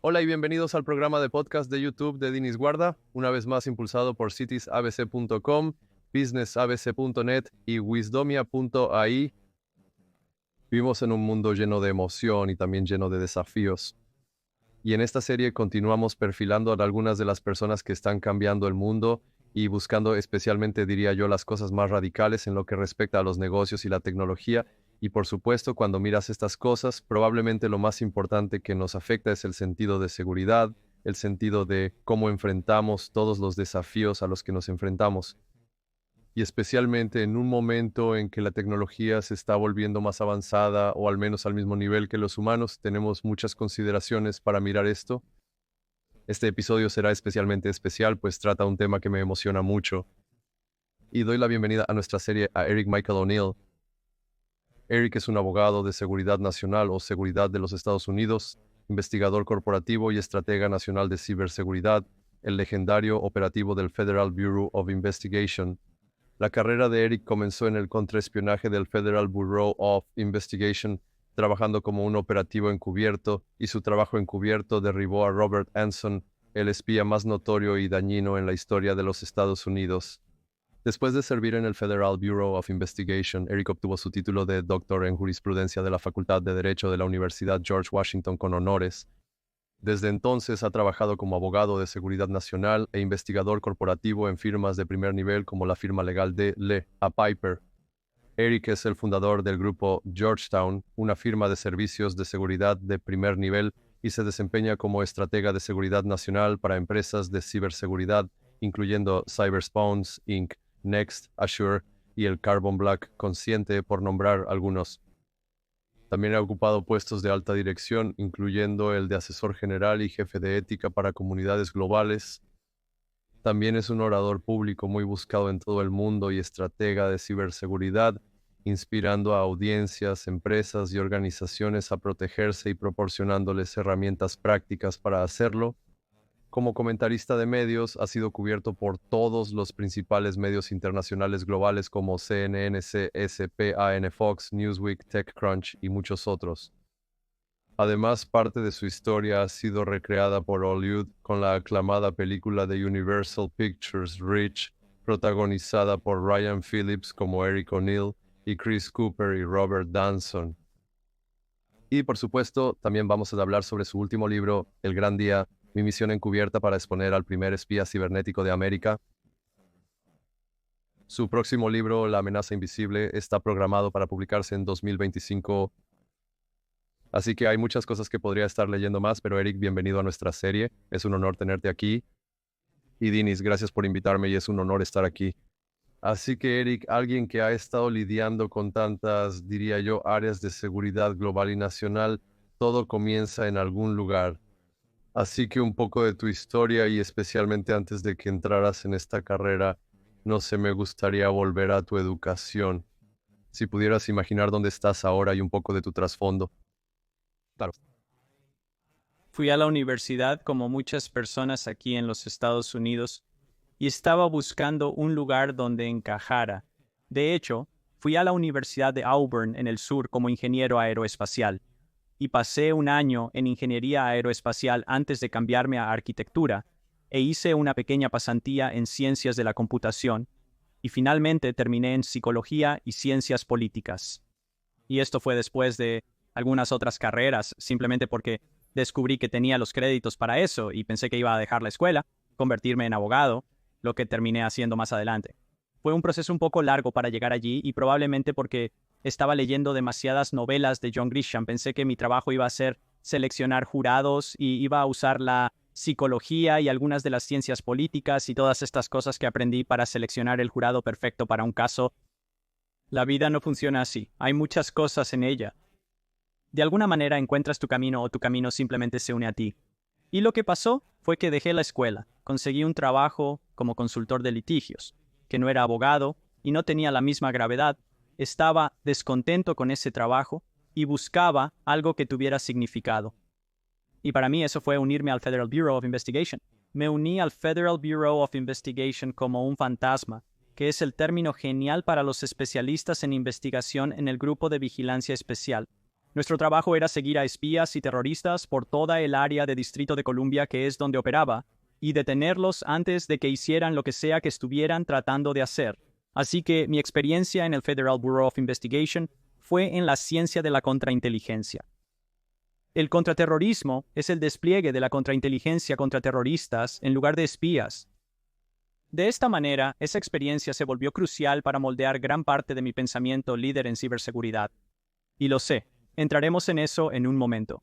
Hola y bienvenidos al programa de podcast de YouTube de Dinis Guarda, una vez más impulsado por citiesabc.com, businessabc.net y wisdomia.ai. Vivimos en un mundo lleno de emoción y también lleno de desafíos. Y en esta serie continuamos perfilando a algunas de las personas que están cambiando el mundo y buscando especialmente, diría yo, las cosas más radicales en lo que respecta a los negocios y la tecnología. Y por supuesto, cuando miras estas cosas, probablemente lo más importante que nos afecta es el sentido de seguridad, el sentido de cómo enfrentamos todos los desafíos a los que nos enfrentamos. Y especialmente en un momento en que la tecnología se está volviendo más avanzada o al menos al mismo nivel que los humanos, tenemos muchas consideraciones para mirar esto. Este episodio será especialmente especial, pues trata un tema que me emociona mucho. Y doy la bienvenida a nuestra serie a Eric Michael O'Neill. Eric es un abogado de seguridad nacional o seguridad de los Estados Unidos, investigador corporativo y estratega nacional de ciberseguridad, el legendario operativo del Federal Bureau of Investigation. La carrera de Eric comenzó en el contraespionaje del Federal Bureau of Investigation, trabajando como un operativo encubierto, y su trabajo encubierto derribó a Robert Anson, el espía más notorio y dañino en la historia de los Estados Unidos. Después de servir en el Federal Bureau of Investigation, Eric obtuvo su título de doctor en jurisprudencia de la Facultad de Derecho de la Universidad George Washington con honores. Desde entonces ha trabajado como abogado de seguridad nacional e investigador corporativo en firmas de primer nivel como la firma legal de Le A. Piper. Eric es el fundador del grupo Georgetown, una firma de servicios de seguridad de primer nivel, y se desempeña como estratega de seguridad nacional para empresas de ciberseguridad, incluyendo Cyberspawns, Inc., Next, Azure y el Carbon Black Consciente, por nombrar algunos. También ha ocupado puestos de alta dirección, incluyendo el de asesor general y jefe de ética para comunidades globales. También es un orador público muy buscado en todo el mundo y estratega de ciberseguridad, inspirando a audiencias, empresas y organizaciones a protegerse y proporcionándoles herramientas prácticas para hacerlo. Como comentarista de medios, ha sido cubierto por todos los principales medios internacionales globales como CNN, CSPAN, Fox, Newsweek, TechCrunch y muchos otros. Además, parte de su historia ha sido recreada por Hollywood con la aclamada película de Universal Pictures Rich, protagonizada por Ryan Phillips como Eric O'Neill y Chris Cooper y Robert Danson. Y por supuesto, también vamos a hablar sobre su último libro, El Gran Día, mi misión encubierta para exponer al primer espía cibernético de América. Su próximo libro, La amenaza invisible, está programado para publicarse en 2025. Así que hay muchas cosas que podría estar leyendo más, pero Eric, bienvenido a nuestra serie. Es un honor tenerte aquí. Y Dinis, gracias por invitarme y es un honor estar aquí. Así que Eric, alguien que ha estado lidiando con tantas, diría yo, áreas de seguridad global y nacional, todo comienza en algún lugar. Así que un poco de tu historia y especialmente antes de que entraras en esta carrera, no sé, me gustaría volver a tu educación. Si pudieras imaginar dónde estás ahora y un poco de tu trasfondo. Claro. Fui a la universidad como muchas personas aquí en los Estados Unidos y estaba buscando un lugar donde encajara. De hecho, fui a la Universidad de Auburn en el sur como ingeniero aeroespacial y pasé un año en ingeniería aeroespacial antes de cambiarme a arquitectura e hice una pequeña pasantía en ciencias de la computación y finalmente terminé en psicología y ciencias políticas. Y esto fue después de algunas otras carreras, simplemente porque descubrí que tenía los créditos para eso y pensé que iba a dejar la escuela, convertirme en abogado, lo que terminé haciendo más adelante. Fue un proceso un poco largo para llegar allí y probablemente porque estaba leyendo demasiadas novelas de John Grisham. Pensé que mi trabajo iba a ser seleccionar jurados y iba a usar la psicología y algunas de las ciencias políticas y todas estas cosas que aprendí para seleccionar el jurado perfecto para un caso. La vida no funciona así. Hay muchas cosas en ella. De alguna manera encuentras tu camino o tu camino simplemente se une a ti. Y lo que pasó fue que dejé la escuela, conseguí un trabajo como consultor de litigios, que no era abogado y no tenía la misma gravedad. Estaba descontento con ese trabajo y buscaba algo que tuviera significado. Y para mí eso fue unirme al Federal Bureau of Investigation. Me uní al Federal Bureau of Investigation como un fantasma, que es el término genial para los especialistas en investigación en el Grupo de Vigilancia Especial. Nuestro trabajo era seguir a espías y terroristas por toda el área de Distrito de Columbia, que es donde operaba, y detenerlos antes de que hicieran lo que sea que estuvieran tratando de hacer. Así que mi experiencia en el Federal Bureau of Investigation fue en la ciencia de la contrainteligencia. El contraterrorismo es el despliegue de la contrainteligencia contra terroristas en lugar de espías. De esta manera, esa experiencia se volvió crucial para moldear gran parte de mi pensamiento líder en ciberseguridad. Y lo sé, entraremos en eso en un momento.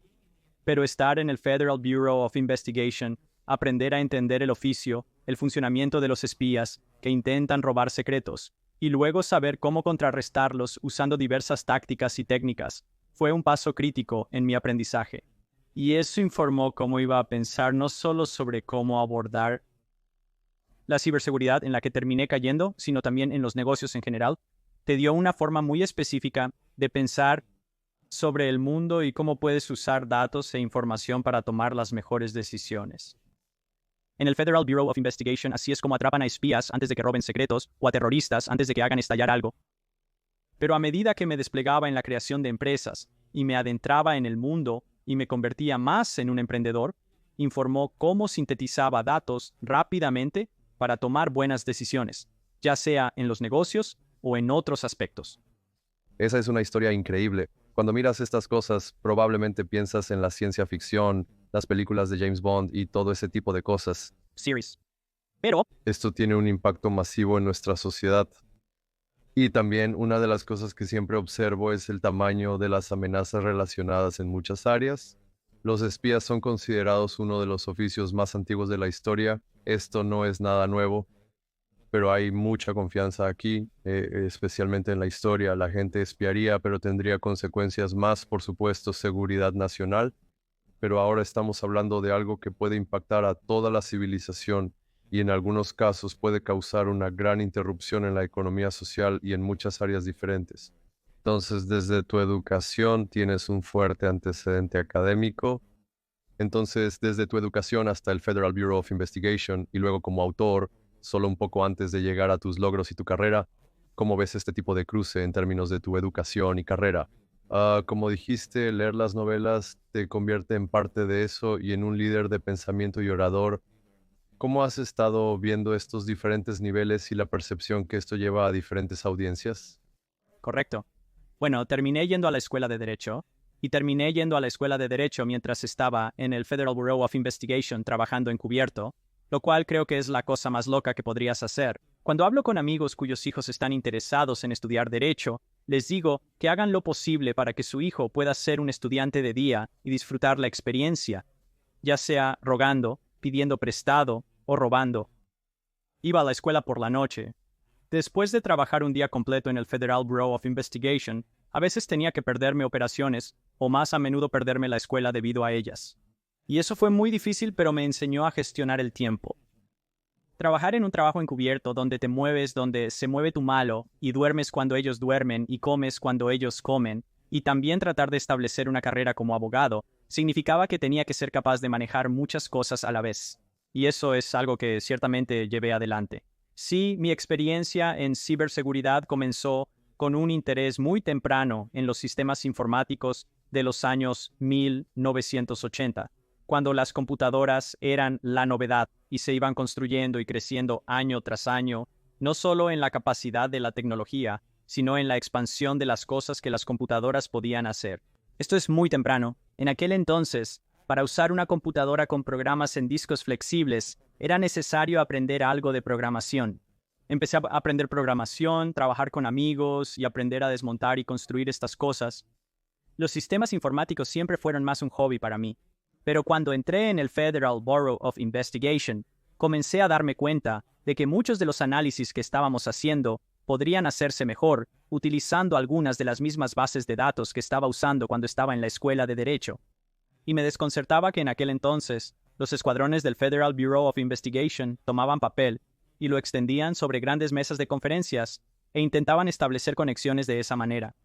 Pero estar en el Federal Bureau of Investigation, aprender a entender el oficio, el funcionamiento de los espías que intentan robar secretos, y luego saber cómo contrarrestarlos usando diversas tácticas y técnicas, fue un paso crítico en mi aprendizaje. Y eso informó cómo iba a pensar no solo sobre cómo abordar la ciberseguridad en la que terminé cayendo, sino también en los negocios en general. Te dio una forma muy específica de pensar sobre el mundo y cómo puedes usar datos e información para tomar las mejores decisiones. En el Federal Bureau of Investigation, así es como atrapan a espías antes de que roben secretos o a terroristas antes de que hagan estallar algo. Pero a medida que me desplegaba en la creación de empresas y me adentraba en el mundo y me convertía más en un emprendedor, informó cómo sintetizaba datos rápidamente para tomar buenas decisiones, ya sea en los negocios o en otros aspectos. Esa es una historia increíble. Cuando miras estas cosas, probablemente piensas en la ciencia ficción, las películas de James Bond y todo ese tipo de cosas. Series. Pero Esto tiene un impacto masivo en nuestra sociedad. Y también una de las cosas que siempre observo es el tamaño de las amenazas relacionadas en muchas áreas. Los espías son considerados uno de los oficios más antiguos de la historia. Esto no es nada nuevo, pero hay mucha confianza aquí, especialmente en la historia. La gente espiaría, pero tendría consecuencias más, por supuesto, seguridad nacional. Pero ahora estamos hablando de algo que puede impactar a toda la civilización y en algunos casos puede causar una gran interrupción en la economía social y en muchas áreas diferentes. Entonces, desde tu educación tienes un fuerte antecedente académico. Entonces, desde tu educación hasta el Federal Bureau of Investigation y luego como autor, solo un poco antes de llegar a tus logros y tu carrera, ¿cómo ves este tipo de cruce en términos de tu educación y carrera? Como dijiste, leer las novelas te convierte en parte de eso y en un líder de pensamiento y orador. ¿Cómo has estado viendo estos diferentes niveles y la percepción que esto lleva a diferentes audiencias? correcto. Bueno, terminé yendo a la escuela de Derecho, y terminé yendo a la escuela de Derecho mientras estaba en el Federal Bureau of Investigation trabajando encubierto, lo cual creo que es la cosa más loca que podrías hacer. Cuando hablo con amigos cuyos hijos están interesados en estudiar Derecho, les digo que hagan lo posible para que su hijo pueda ser un estudiante de día y disfrutar la experiencia, ya sea rogando, pidiendo prestado o robando. Iba a la escuela por la noche. Después de trabajar un día completo en el Federal Bureau of Investigation, a veces tenía que perderme operaciones, o más a menudo perderme la escuela debido a ellas. Y eso fue muy difícil, pero me enseñó a gestionar el tiempo. Trabajar en un trabajo encubierto donde te mueves donde se mueve tu malo, y duermes cuando ellos duermen y comes cuando ellos comen, y también tratar de establecer una carrera como abogado, significaba que tenía que ser capaz de manejar muchas cosas a la vez. Y eso es algo que ciertamente llevé adelante. Sí, mi experiencia en ciberseguridad comenzó con un interés muy temprano en los sistemas informáticos de los años 1980, cuando las computadoras eran la novedad y se iban construyendo y creciendo año tras año, no solo en la capacidad de la tecnología, sino en la expansión de las cosas que las computadoras podían hacer. Esto es muy temprano. En aquel entonces, para usar una computadora con programas en discos flexibles, era necesario aprender algo de programación. Empecé a aprender programación, trabajar con amigos y aprender a desmontar y construir estas cosas. Los sistemas informáticos siempre fueron más un hobby para mí. Pero cuando entré en el Federal Bureau of Investigation, comencé a darme cuenta de que muchos de los análisis que estábamos haciendo podrían hacerse mejor utilizando algunas de las mismas bases de datos que estaba usando cuando estaba en la escuela de Derecho. Y me desconcertaba que en aquel entonces los escuadrones del Federal Bureau of Investigation tomaban papel y lo extendían sobre grandes mesas de conferencias e intentaban establecer conexiones de esa manera.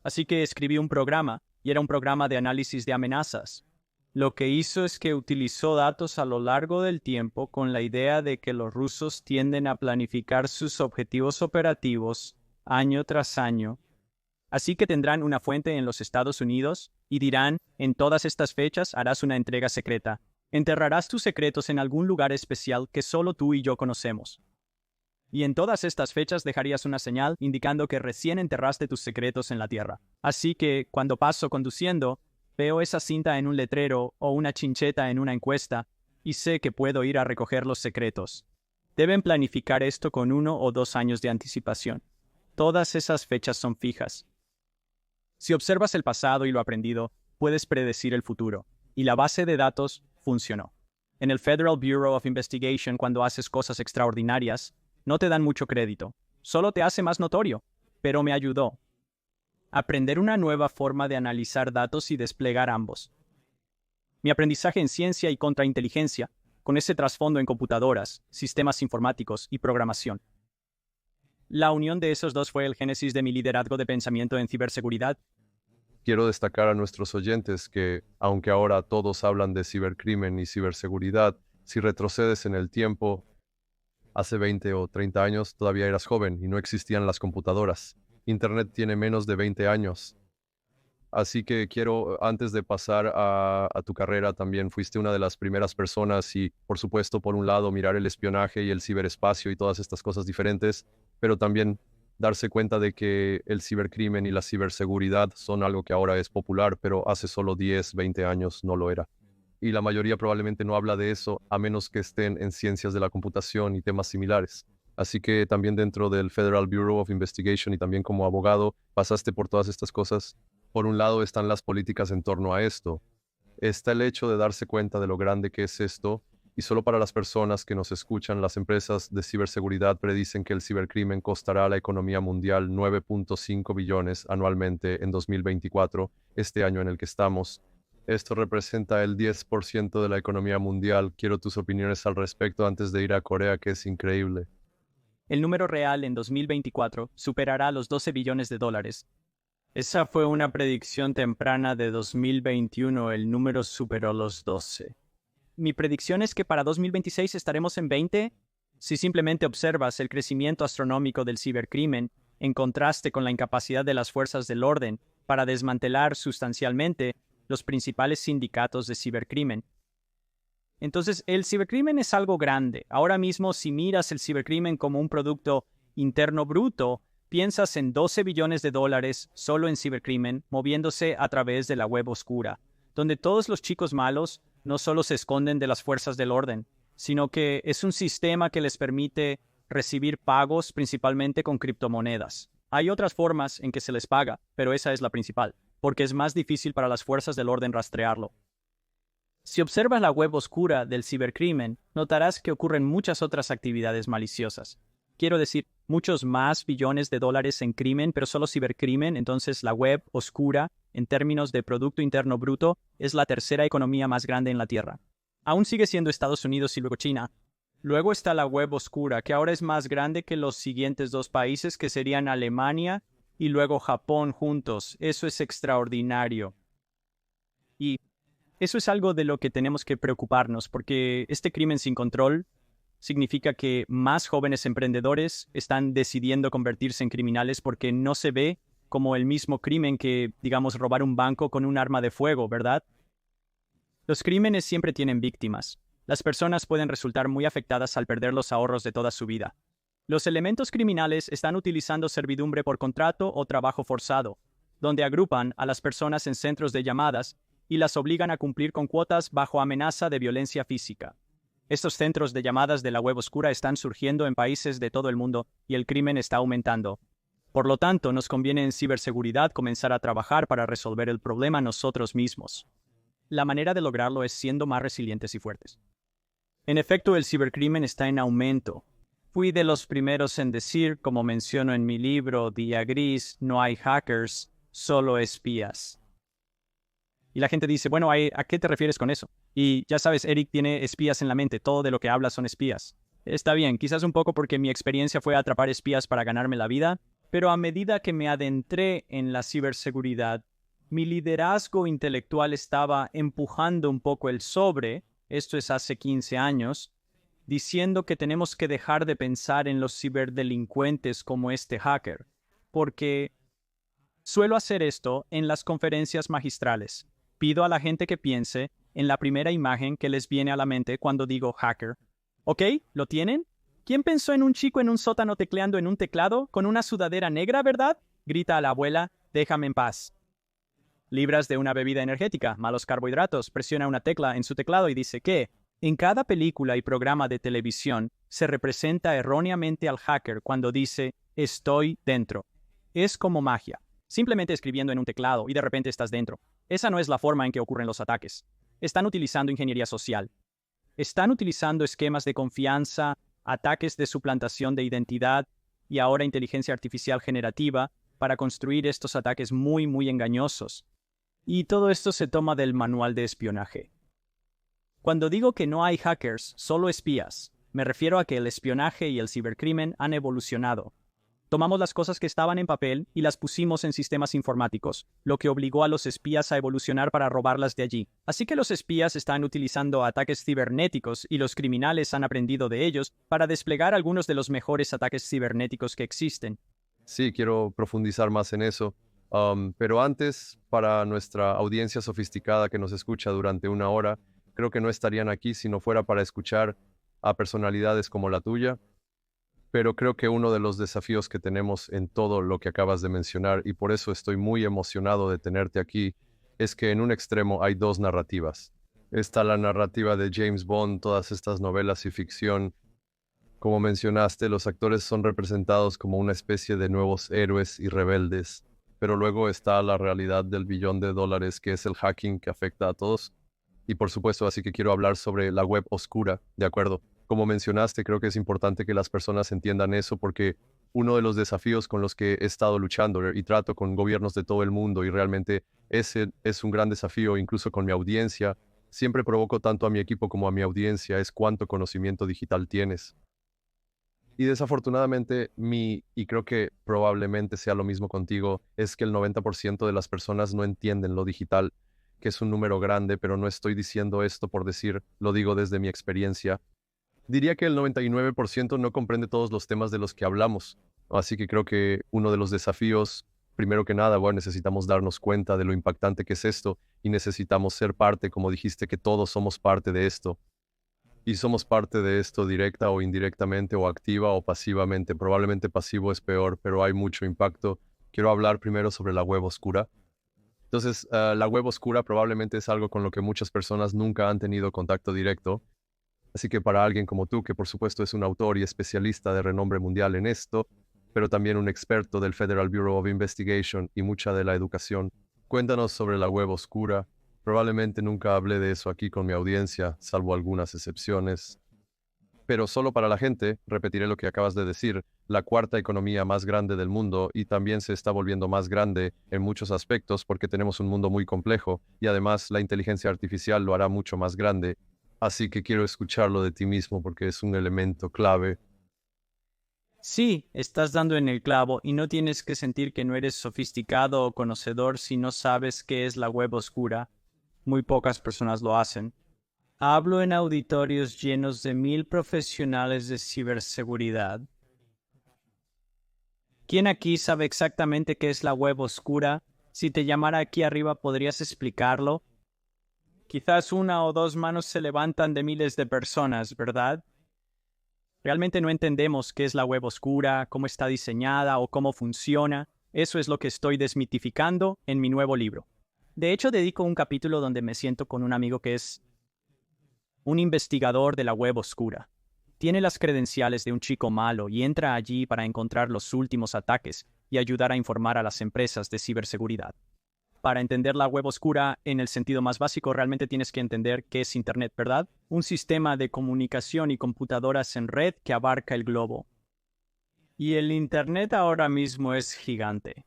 Así que escribí un programa, y era un programa de análisis de amenazas. Lo que hizo es que utilizó datos a lo largo del tiempo con la idea de que los rusos tienden a planificar sus objetivos operativos año tras año Así que tendrán una fuente en los Estados Unidos y dirán, en todas estas fechas harás una entrega secreta. Enterrarás tus secretos en algún lugar especial que solo tú y yo conocemos. Y en todas estas fechas dejarías una señal indicando que recién enterraste tus secretos en la tierra. Así que, cuando paso conduciendo, veo esa cinta en un letrero o una chincheta en una encuesta y sé que puedo ir a recoger los secretos. Deben planificar esto con 1 o 2 años de anticipación. Todas esas fechas son fijas. Si observas el pasado y lo aprendido, puedes predecir el futuro. Y la base de datos funcionó. En el Federal Bureau of Investigation, cuando haces cosas extraordinarias, no te dan mucho crédito. Solo te hace más notorio. Pero me ayudó. Aprender una nueva forma de analizar datos y desplegar ambos. Mi aprendizaje en ciencia y contrainteligencia, con ese trasfondo en computadoras, sistemas informáticos y programación. La unión de esos dos fue el génesis de mi liderazgo de pensamiento en ciberseguridad. Quiero destacar a nuestros oyentes que, aunque ahora todos hablan de cibercrimen y ciberseguridad, si retrocedes en el tiempo, hace 20 o 30 años todavía eras joven y no existían las computadoras. Internet tiene menos de 20 años. Así que quiero, antes de pasar a tu carrera, también fuiste una de las primeras personas y, por supuesto, por un lado, mirar el espionaje y el ciberespacio y todas estas cosas diferentes, pero también darse cuenta de que el cibercrimen y la ciberseguridad son algo que ahora es popular, pero hace solo 10, 20 años no lo era. Y la mayoría probablemente no habla de eso a menos que estén en ciencias de la computación y temas similares. Así que también dentro del Federal Bureau of Investigation y también como abogado pasaste por todas estas cosas. Por un lado están las políticas en torno a esto. Está el hecho de darse cuenta de lo grande que es esto, y solo para las personas que nos escuchan, las empresas de ciberseguridad predicen que el cibercrimen costará a la economía mundial 9.5 billones anualmente en 2024, este año en el que estamos. Esto representa el 10% de la economía mundial. Quiero tus opiniones al respecto antes de ir a Corea, que es increíble. El número real en 2024 superará los 12 billones de dólares. Esa fue una predicción temprana de 2021, el número superó los 12. Mi predicción es que para 2026 estaremos en 20 si simplemente observas el crecimiento astronómico del cibercrimen en contraste con la incapacidad de las fuerzas del orden para desmantelar sustancialmente los principales sindicatos de cibercrimen. Entonces, el cibercrimen es algo grande. Ahora mismo, si miras el cibercrimen como un producto interno bruto, piensas en 12 billones de dólares solo en cibercrimen, moviéndose a través de la web oscura, donde todos los chicos malos no solo se esconden de las fuerzas del orden, sino que es un sistema que les permite recibir pagos principalmente con criptomonedas. Hay otras formas en que se les paga, pero esa es la principal, porque es más difícil para las fuerzas del orden rastrearlo. Si observas la web oscura del cibercrimen, notarás que ocurren muchas otras actividades maliciosas. Quiero decir, muchos más billones de dólares en crimen, pero solo cibercrimen. Entonces la web oscura, en términos de Producto Interno Bruto, es la tercera economía más grande en la Tierra. Aún sigue siendo Estados Unidos y luego China. Luego está la web oscura, que ahora es más grande que los siguientes dos países, que serían Alemania y luego Japón juntos. Eso es extraordinario. Y eso es algo de lo que tenemos que preocuparnos, porque este crimen sin control significa que más jóvenes emprendedores están decidiendo convertirse en criminales porque no se ve como el mismo crimen que, digamos, robar un banco con un arma de fuego, ¿verdad? Los crímenes siempre tienen víctimas. Las personas pueden resultar muy afectadas al perder los ahorros de toda su vida. Los elementos criminales están utilizando servidumbre por contrato o trabajo forzado, donde agrupan a las personas en centros de llamadas y las obligan a cumplir con cuotas bajo amenaza de violencia física. Estos centros de llamadas de la web oscura están surgiendo en países de todo el mundo y el crimen está aumentando. Por lo tanto, nos conviene en ciberseguridad comenzar a trabajar para resolver el problema nosotros mismos. La manera de lograrlo es siendo más resilientes y fuertes. En efecto, el cibercrimen está en aumento. Fui de los primeros en decir, como menciono en mi libro Día Gris, no hay hackers, solo espías. Y la gente dice, bueno, ¿a qué te refieres con eso? Y ya sabes, Eric tiene espías en la mente, todo de lo que habla son espías. Está bien, quizás un poco porque mi experiencia fue atrapar espías para ganarme la vida, pero a medida que me adentré en la ciberseguridad, mi liderazgo intelectual estaba empujando un poco el sobre, esto es hace 15 años, diciendo que tenemos que dejar de pensar en los ciberdelincuentes como este hacker, porque Suelo hacer esto en las conferencias magistrales. Pido a la gente que piense en la primera imagen que les viene a la mente cuando digo hacker. ¿Ok? ¿Lo tienen? ¿Quién pensó en un chico en un sótano tecleando en un teclado con una sudadera negra, verdad? Grita a la abuela, déjame en paz. Libras de una bebida energética, malos carbohidratos, presiona una tecla en su teclado y dice que, en cada película y programa de televisión, se representa erróneamente al hacker cuando dice, estoy dentro. Es como magia. Simplemente escribiendo en un teclado y de repente estás dentro. Esa no es la forma en que ocurren los ataques. Están utilizando ingeniería social. Están utilizando esquemas de confianza, ataques de suplantación de identidad y ahora inteligencia artificial generativa para construir estos ataques muy engañosos. Y todo esto se toma del manual de espionaje. Cuando digo que no hay hackers, solo espías, me refiero a que el espionaje y el cibercrimen han evolucionado. Tomamos las cosas que estaban en papel y las pusimos en sistemas informáticos, lo que obligó a los espías a evolucionar para robarlas de allí. Así que los espías están utilizando ataques cibernéticos y los criminales han aprendido de ellos para desplegar algunos de los mejores ataques cibernéticos que existen. Sí, quiero profundizar más en eso. Pero antes, para nuestra audiencia sofisticada que nos escucha durante una hora, creo que no estarían aquí si no fuera para escuchar a personalidades como la tuya. Pero creo que uno de los desafíos que tenemos en todo lo que acabas de mencionar, y por eso estoy muy emocionado de tenerte aquí, es que en un extremo hay dos narrativas. Está la narrativa de James Bond, todas estas novelas y ficción. Como mencionaste, los actores son representados como una especie de nuevos héroes y rebeldes. Pero luego está la realidad del billón de dólares, que es el hacking que afecta a todos. Y por supuesto, así que quiero hablar sobre la web oscura, ¿de acuerdo? Como mencionaste, creo que es importante que las personas entiendan eso porque uno de los desafíos con los que he estado luchando y trato con gobiernos de todo el mundo y realmente ese es un gran desafío incluso con mi audiencia, siempre provoco tanto a mi equipo como a mi audiencia, es cuánto conocimiento digital tienes. Y desafortunadamente, y creo que probablemente sea lo mismo contigo, es que el 90% de las personas no entienden lo digital, que es un número grande, pero no estoy diciendo esto por decir, lo digo desde mi experiencia. Diría que el 99% no comprende todos los temas de los que hablamos. Así que creo que uno de los desafíos, primero que nada, bueno, necesitamos darnos cuenta de lo impactante que es esto y necesitamos ser parte, como dijiste, que todos somos parte de esto. Y somos parte de esto directa o indirectamente o activa o pasivamente. Probablemente pasivo es peor, pero hay mucho impacto. Quiero hablar primero sobre la web oscura. Entonces, la web oscura probablemente es algo con lo que muchas personas nunca han tenido contacto directo. Así que para alguien como tú, que por supuesto es un autor y especialista de renombre mundial en esto, pero también un experto del Federal Bureau of Investigation y mucha de la educación, cuéntanos sobre la web oscura. Probablemente nunca hablé de eso aquí con mi audiencia, salvo algunas excepciones. Pero solo para la gente, repetiré lo que acabas de decir, la cuarta economía más grande del mundo y también se está volviendo más grande en muchos aspectos porque tenemos un mundo muy complejo y además la inteligencia artificial lo hará mucho más grande. Así que quiero escucharlo de ti mismo porque es un elemento clave. Sí, estás dando en el clavo y no tienes que sentir que no eres sofisticado o conocedor si no sabes qué es la web oscura. Muy pocas personas lo hacen. Hablo en auditorios llenos de 1000 profesionales de ciberseguridad. ¿Quién aquí sabe exactamente qué es la web oscura? Si te llamara aquí arriba, ¿podrías explicarlo? Quizás una o dos manos se levantan de miles de personas, ¿verdad? Realmente no entendemos qué es la web oscura, cómo está diseñada o cómo funciona. Eso es lo que estoy desmitificando en mi nuevo libro. De hecho, dedico un capítulo donde me siento con un amigo que es un investigador de la web oscura. Tiene las credenciales de un chico malo y entra allí para encontrar los últimos ataques y ayudar a informar a las empresas de ciberseguridad. Para entender la web oscura en el sentido más básico, realmente tienes que entender qué es Internet, ¿verdad? Un sistema de comunicación y computadoras en red que abarca el globo. Y el Internet ahora mismo es gigante.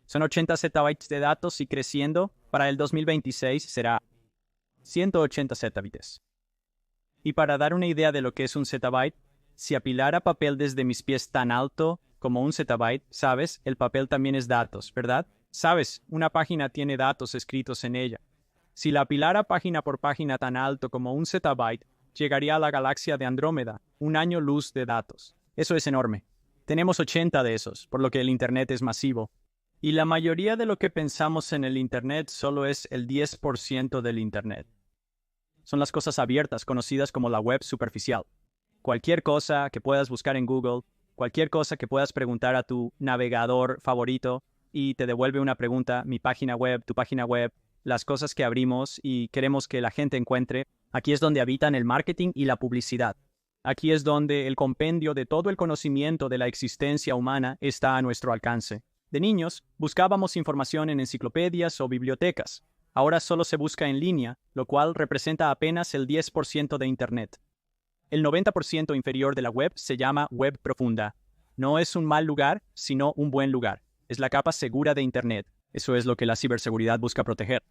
Son 80 zettabytes de datos y creciendo. Para el 2026 será 180 zettabytes. Y para dar una idea de lo que es un zettabyte, si apilara papel desde mis pies tan alto como un zettabyte, sabes, el papel también es datos, ¿verdad? Sabes, una página tiene datos escritos en ella. Si la apilara página por página tan alto como un zettabyte, llegaría a la galaxia de Andrómeda, un año luz de datos. Eso es enorme. Tenemos 80 de esos, por lo que el Internet es masivo. Y la mayoría de lo que pensamos en el Internet solo es el 10% del Internet. Son las cosas abiertas, conocidas como la web superficial. Cualquier cosa que puedas buscar en Google, cualquier cosa que puedas preguntar a tu navegador favorito y te devuelve una pregunta, mi página web, tu página web, las cosas que abrimos y queremos que la gente encuentre. Aquí es donde habitan el marketing y la publicidad. Aquí es donde el compendio de todo el conocimiento de la existencia humana está a nuestro alcance. De niños, buscábamos información en enciclopedias o bibliotecas. Ahora solo se busca en línea, lo cual representa apenas el 10% de Internet. El 90% inferior de la web se llama web profunda. No es un mal lugar, sino un buen lugar. Es la capa segura de Internet. Eso es lo que la ciberseguridad busca proteger.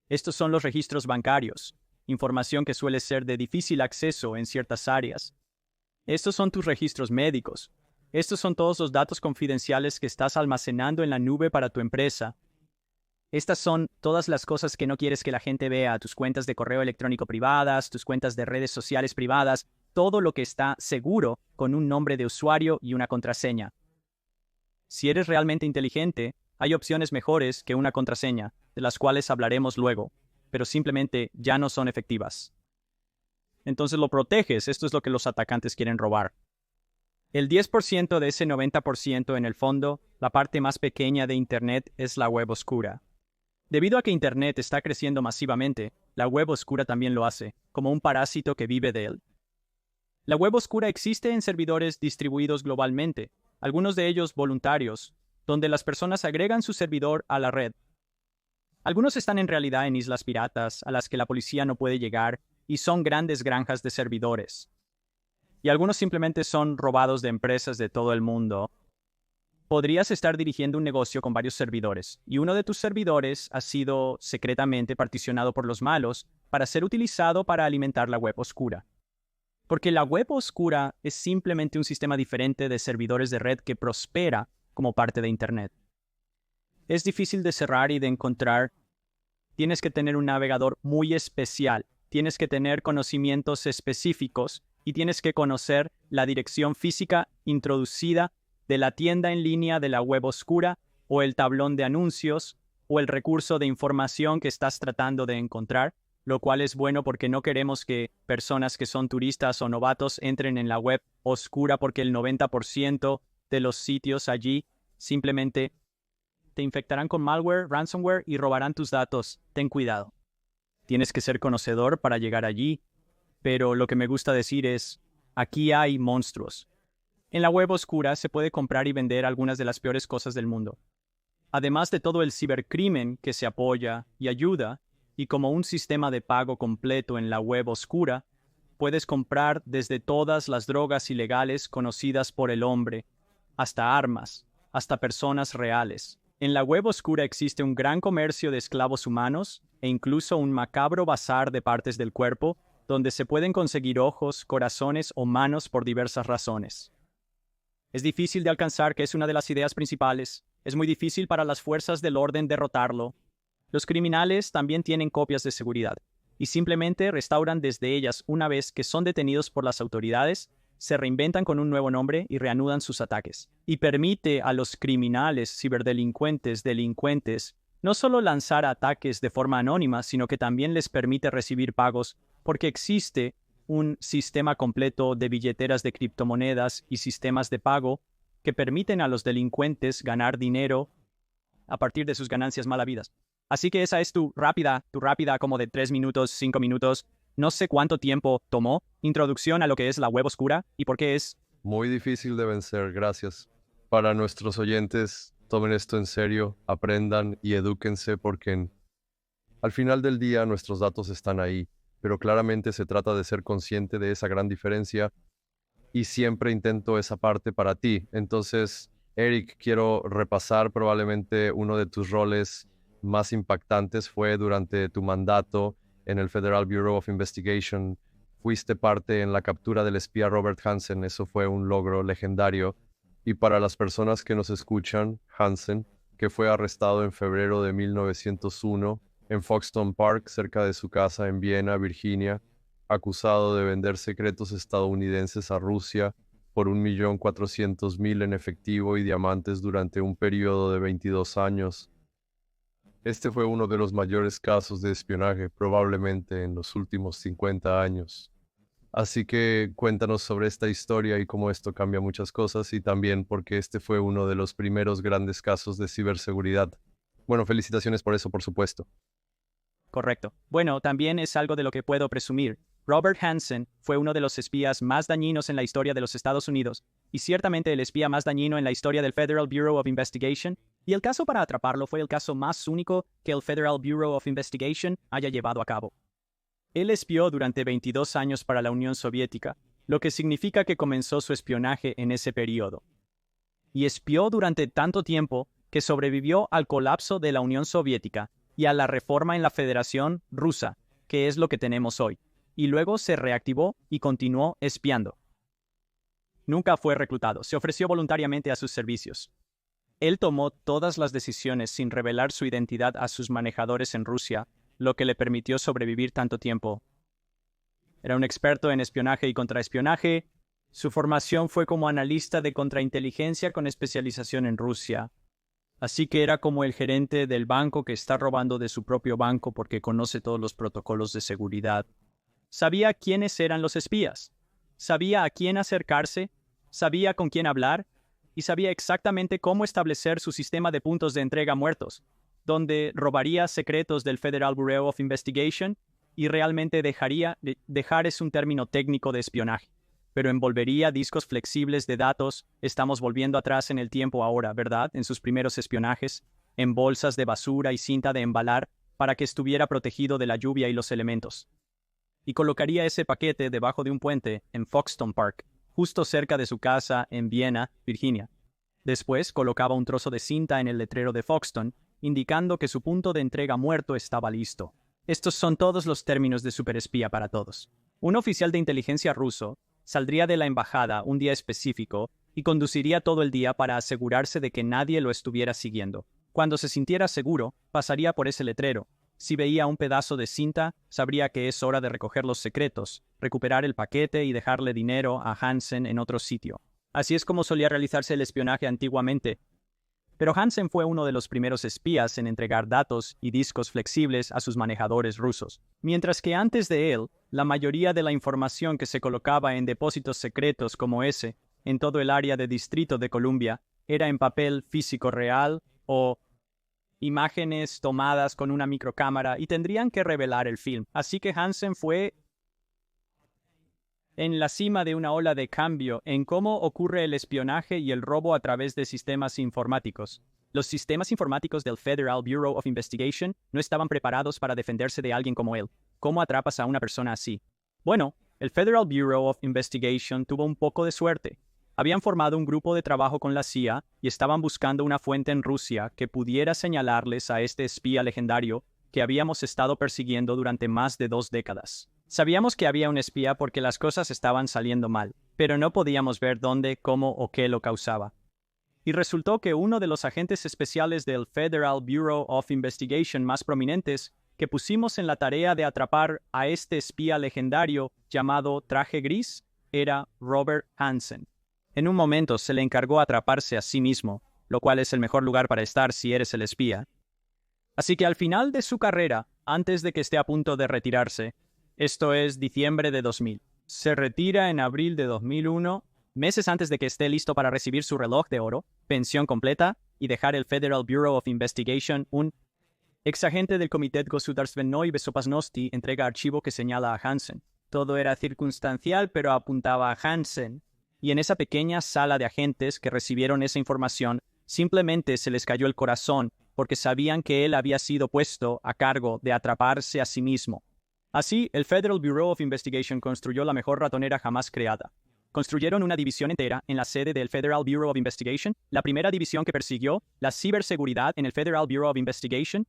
Estos son los registros bancarios, información que suele ser de difícil acceso en ciertas áreas. Estos son tus registros médicos. Estos son todos los datos confidenciales que estás almacenando en la nube para tu empresa. Estas son todas las cosas que no quieres que la gente vea, tus cuentas de correo electrónico privadas, tus cuentas de redes sociales privadas, todo lo que está seguro con un nombre de usuario y una contraseña. Si eres realmente inteligente, hay opciones mejores que una contraseña, de las cuales hablaremos luego, pero simplemente ya no son efectivas. Entonces lo proteges, esto es lo que los atacantes quieren robar. El 10% de ese 90% en el fondo, la parte más pequeña de Internet es la web oscura. Debido a que Internet está creciendo masivamente, la web oscura también lo hace, como un parásito que vive de él. La web oscura existe en servidores distribuidos globalmente, algunos de ellos voluntarios, donde las personas agregan su servidor a la red. Algunos están en realidad en islas piratas, a las que la policía no puede llegar, y son grandes granjas de servidores. Y algunos simplemente son robados de empresas de todo el mundo. Podrías estar dirigiendo un negocio con varios servidores, y uno de tus servidores ha sido secretamente particionado por los malos para ser utilizado para alimentar la web oscura. Porque la web oscura es simplemente un sistema diferente de servidores de red que prospera como parte de Internet. Es difícil de cerrar y de encontrar. Tienes que tener un navegador muy especial, tienes que tener conocimientos específicos y tienes que conocer la dirección física introducida de la tienda en línea de la web oscura o el tablón de anuncios o el recurso de información que estás tratando de encontrar, lo cual es bueno porque no queremos que personas que son turistas o novatos entren en la web oscura porque el 90% de los sitios allí simplemente te infectarán con malware, ransomware y robarán tus datos. Ten cuidado. Tienes que ser conocedor para llegar allí, pero lo que me gusta decir es, aquí hay monstruos. En la web oscura se puede comprar y vender algunas de las peores cosas del mundo. Además de todo el cibercrimen que se apoya y ayuda, y como un sistema de pago completo en la web oscura, puedes comprar desde todas las drogas ilegales conocidas por el hombre, hasta armas, hasta personas reales. En la web oscura existe un gran comercio de esclavos humanos e incluso un macabro bazar de partes del cuerpo donde se pueden conseguir ojos, corazones o manos por diversas razones. Es difícil de alcanzar, que es una de las ideas principales. Es muy difícil para las fuerzas del orden derrotarlo. Los criminales también tienen copias de seguridad y simplemente restauran desde ellas una vez que son detenidos por las autoridades, se reinventan con un nuevo nombre y reanudan sus ataques. Y permite a los criminales, delincuentes, no solo lanzar ataques de forma anónima, sino que también les permite recibir pagos porque existe un sistema completo de billeteras de criptomonedas y sistemas de pago que permiten a los delincuentes ganar dinero a partir de sus ganancias mal habidas. Así que esa es tu rápida como de 3 minutos, 5 minutos, no sé cuánto tiempo tomó, introducción a lo que es la web oscura y por qué es muy difícil de vencer. Gracias. Para nuestros oyentes, tomen esto en serio, aprendan y edúquense porque al final del día nuestros datos están ahí, pero claramente se trata de ser consciente de esa gran diferencia y siempre intento esa parte para ti. Entonces, Eric, quiero repasar probablemente uno de tus roles más impactantes fue durante tu mandato en el Federal Bureau of Investigation. Fuiste parte en la captura del espía Robert Hansen. Eso fue un logro legendario. Y para las personas que nos escuchan, Hansen, que fue arrestado en febrero de 1901 en Foxton Park, cerca de su casa en Viena, Virginia, acusado de vender secretos estadounidenses a Rusia, por 1.400.000 en efectivo y diamantes durante un periodo de 22 años. Este fue uno de los mayores casos de espionaje probablemente en los últimos 50 años. Así que cuéntanos sobre esta historia y cómo esto cambia muchas cosas y también porque este fue uno de los primeros grandes casos de ciberseguridad. Bueno, felicitaciones por eso, por supuesto. Correcto. Bueno, también es algo de lo que puedo presumir. Robert Hansen fue uno de los espías más dañinos en la historia de los Estados Unidos, y ciertamente el espía más dañino en la historia del Federal Bureau of Investigation, y el caso para atraparlo fue el caso más único que el Federal Bureau of Investigation haya llevado a cabo. Él espió durante 22 años para la Unión Soviética, lo que significa que comenzó su espionaje en ese periodo. Y espió durante tanto tiempo que sobrevivió al colapso de la Unión Soviética y a la reforma en la Federación Rusa, que es lo que tenemos hoy, y luego se reactivó y continuó espiando. Nunca fue reclutado, se ofreció voluntariamente a sus servicios. Él tomó todas las decisiones sin revelar su identidad a sus manejadores en Rusia, lo que le permitió sobrevivir tanto tiempo. Era un experto en espionaje y contraespionaje. Su formación fue como analista de contrainteligencia con especialización en Rusia. Así que era como el gerente del banco que está robando de su propio banco porque conoce todos los protocolos de seguridad. Sabía quiénes eran los espías, sabía a quién acercarse, sabía con quién hablar y sabía exactamente cómo establecer su sistema de puntos de entrega muertos, donde robaría secretos del Federal Bureau of Investigation y realmente dejar es un término técnico de espionaje, pero envolvería discos flexibles de datos. Estamos volviendo atrás en el tiempo ahora, ¿verdad? En sus primeros espionajes, en bolsas de basura y cinta de embalar para que estuviera protegido de la lluvia y los elementos. Y colocaría ese paquete debajo de un puente en Foxton Park, justo cerca de su casa en Viena, Virginia. Después colocaba un trozo de cinta en el letrero de Foxton, indicando que su punto de entrega muerto estaba listo. Estos son todos los términos de superespía para todos. Un oficial de inteligencia ruso saldría de la embajada un día específico y conduciría todo el día para asegurarse de que nadie lo estuviera siguiendo. Cuando se sintiera seguro, pasaría por ese letrero. Si veía un pedazo de cinta, sabría que es hora de recoger los secretos, recuperar el paquete y dejarle dinero a Hansen en otro sitio. Así es como solía realizarse el espionaje antiguamente. Pero Hansen fue uno de los primeros espías en entregar datos y discos flexibles a sus manejadores rusos. Mientras que antes de él, la mayoría de la información que se colocaba en depósitos secretos como ese, en todo el área de Distrito de Columbia, era en papel físico real o imágenes tomadas con una microcámara y tendrían que revelar el film. Así que Hansen fue en la cima de una ola de cambio en cómo ocurre el espionaje y el robo a través de sistemas informáticos. Los sistemas informáticos del Federal Bureau of Investigation no estaban preparados para defenderse de alguien como él. ¿Cómo atrapas a una persona así? Bueno, el Federal Bureau of Investigation tuvo un poco de suerte. Habían formado un grupo de trabajo con la CIA y estaban buscando una fuente en Rusia que pudiera señalarles a este espía legendario que habíamos estado persiguiendo durante más de 2 décadas. Sabíamos que había un espía porque las cosas estaban saliendo mal, pero no podíamos ver dónde, cómo o qué lo causaba. Y resultó que uno de los agentes especiales del Federal Bureau of Investigation más prominentes que pusimos en la tarea de atrapar a este espía legendario llamado Traje Gris era Robert Hansen. En un momento se le encargó atraparse a sí mismo, lo cual es el mejor lugar para estar si eres el espía. Así que al final de su carrera, antes de que esté a punto de retirarse, esto es diciembre de 2000, se retira en abril de 2001, meses antes de que esté listo para recibir su reloj de oro, pensión completa y dejar el Federal Bureau of Investigation. Un exagente del Comité Государственной Безопасности entrega archivo que señala a Hansen. Todo era circunstancial, pero apuntaba a Hansen. Y en esa pequeña sala de agentes que recibieron esa información, simplemente se les cayó el corazón porque sabían que él había sido puesto a cargo de atraparse a sí mismo. Así, el Federal Bureau of Investigation construyó la mejor ratonera jamás creada. Construyeron una división entera en la sede del Federal Bureau of Investigation, la primera división que persiguió la ciberseguridad en el Federal Bureau of Investigation,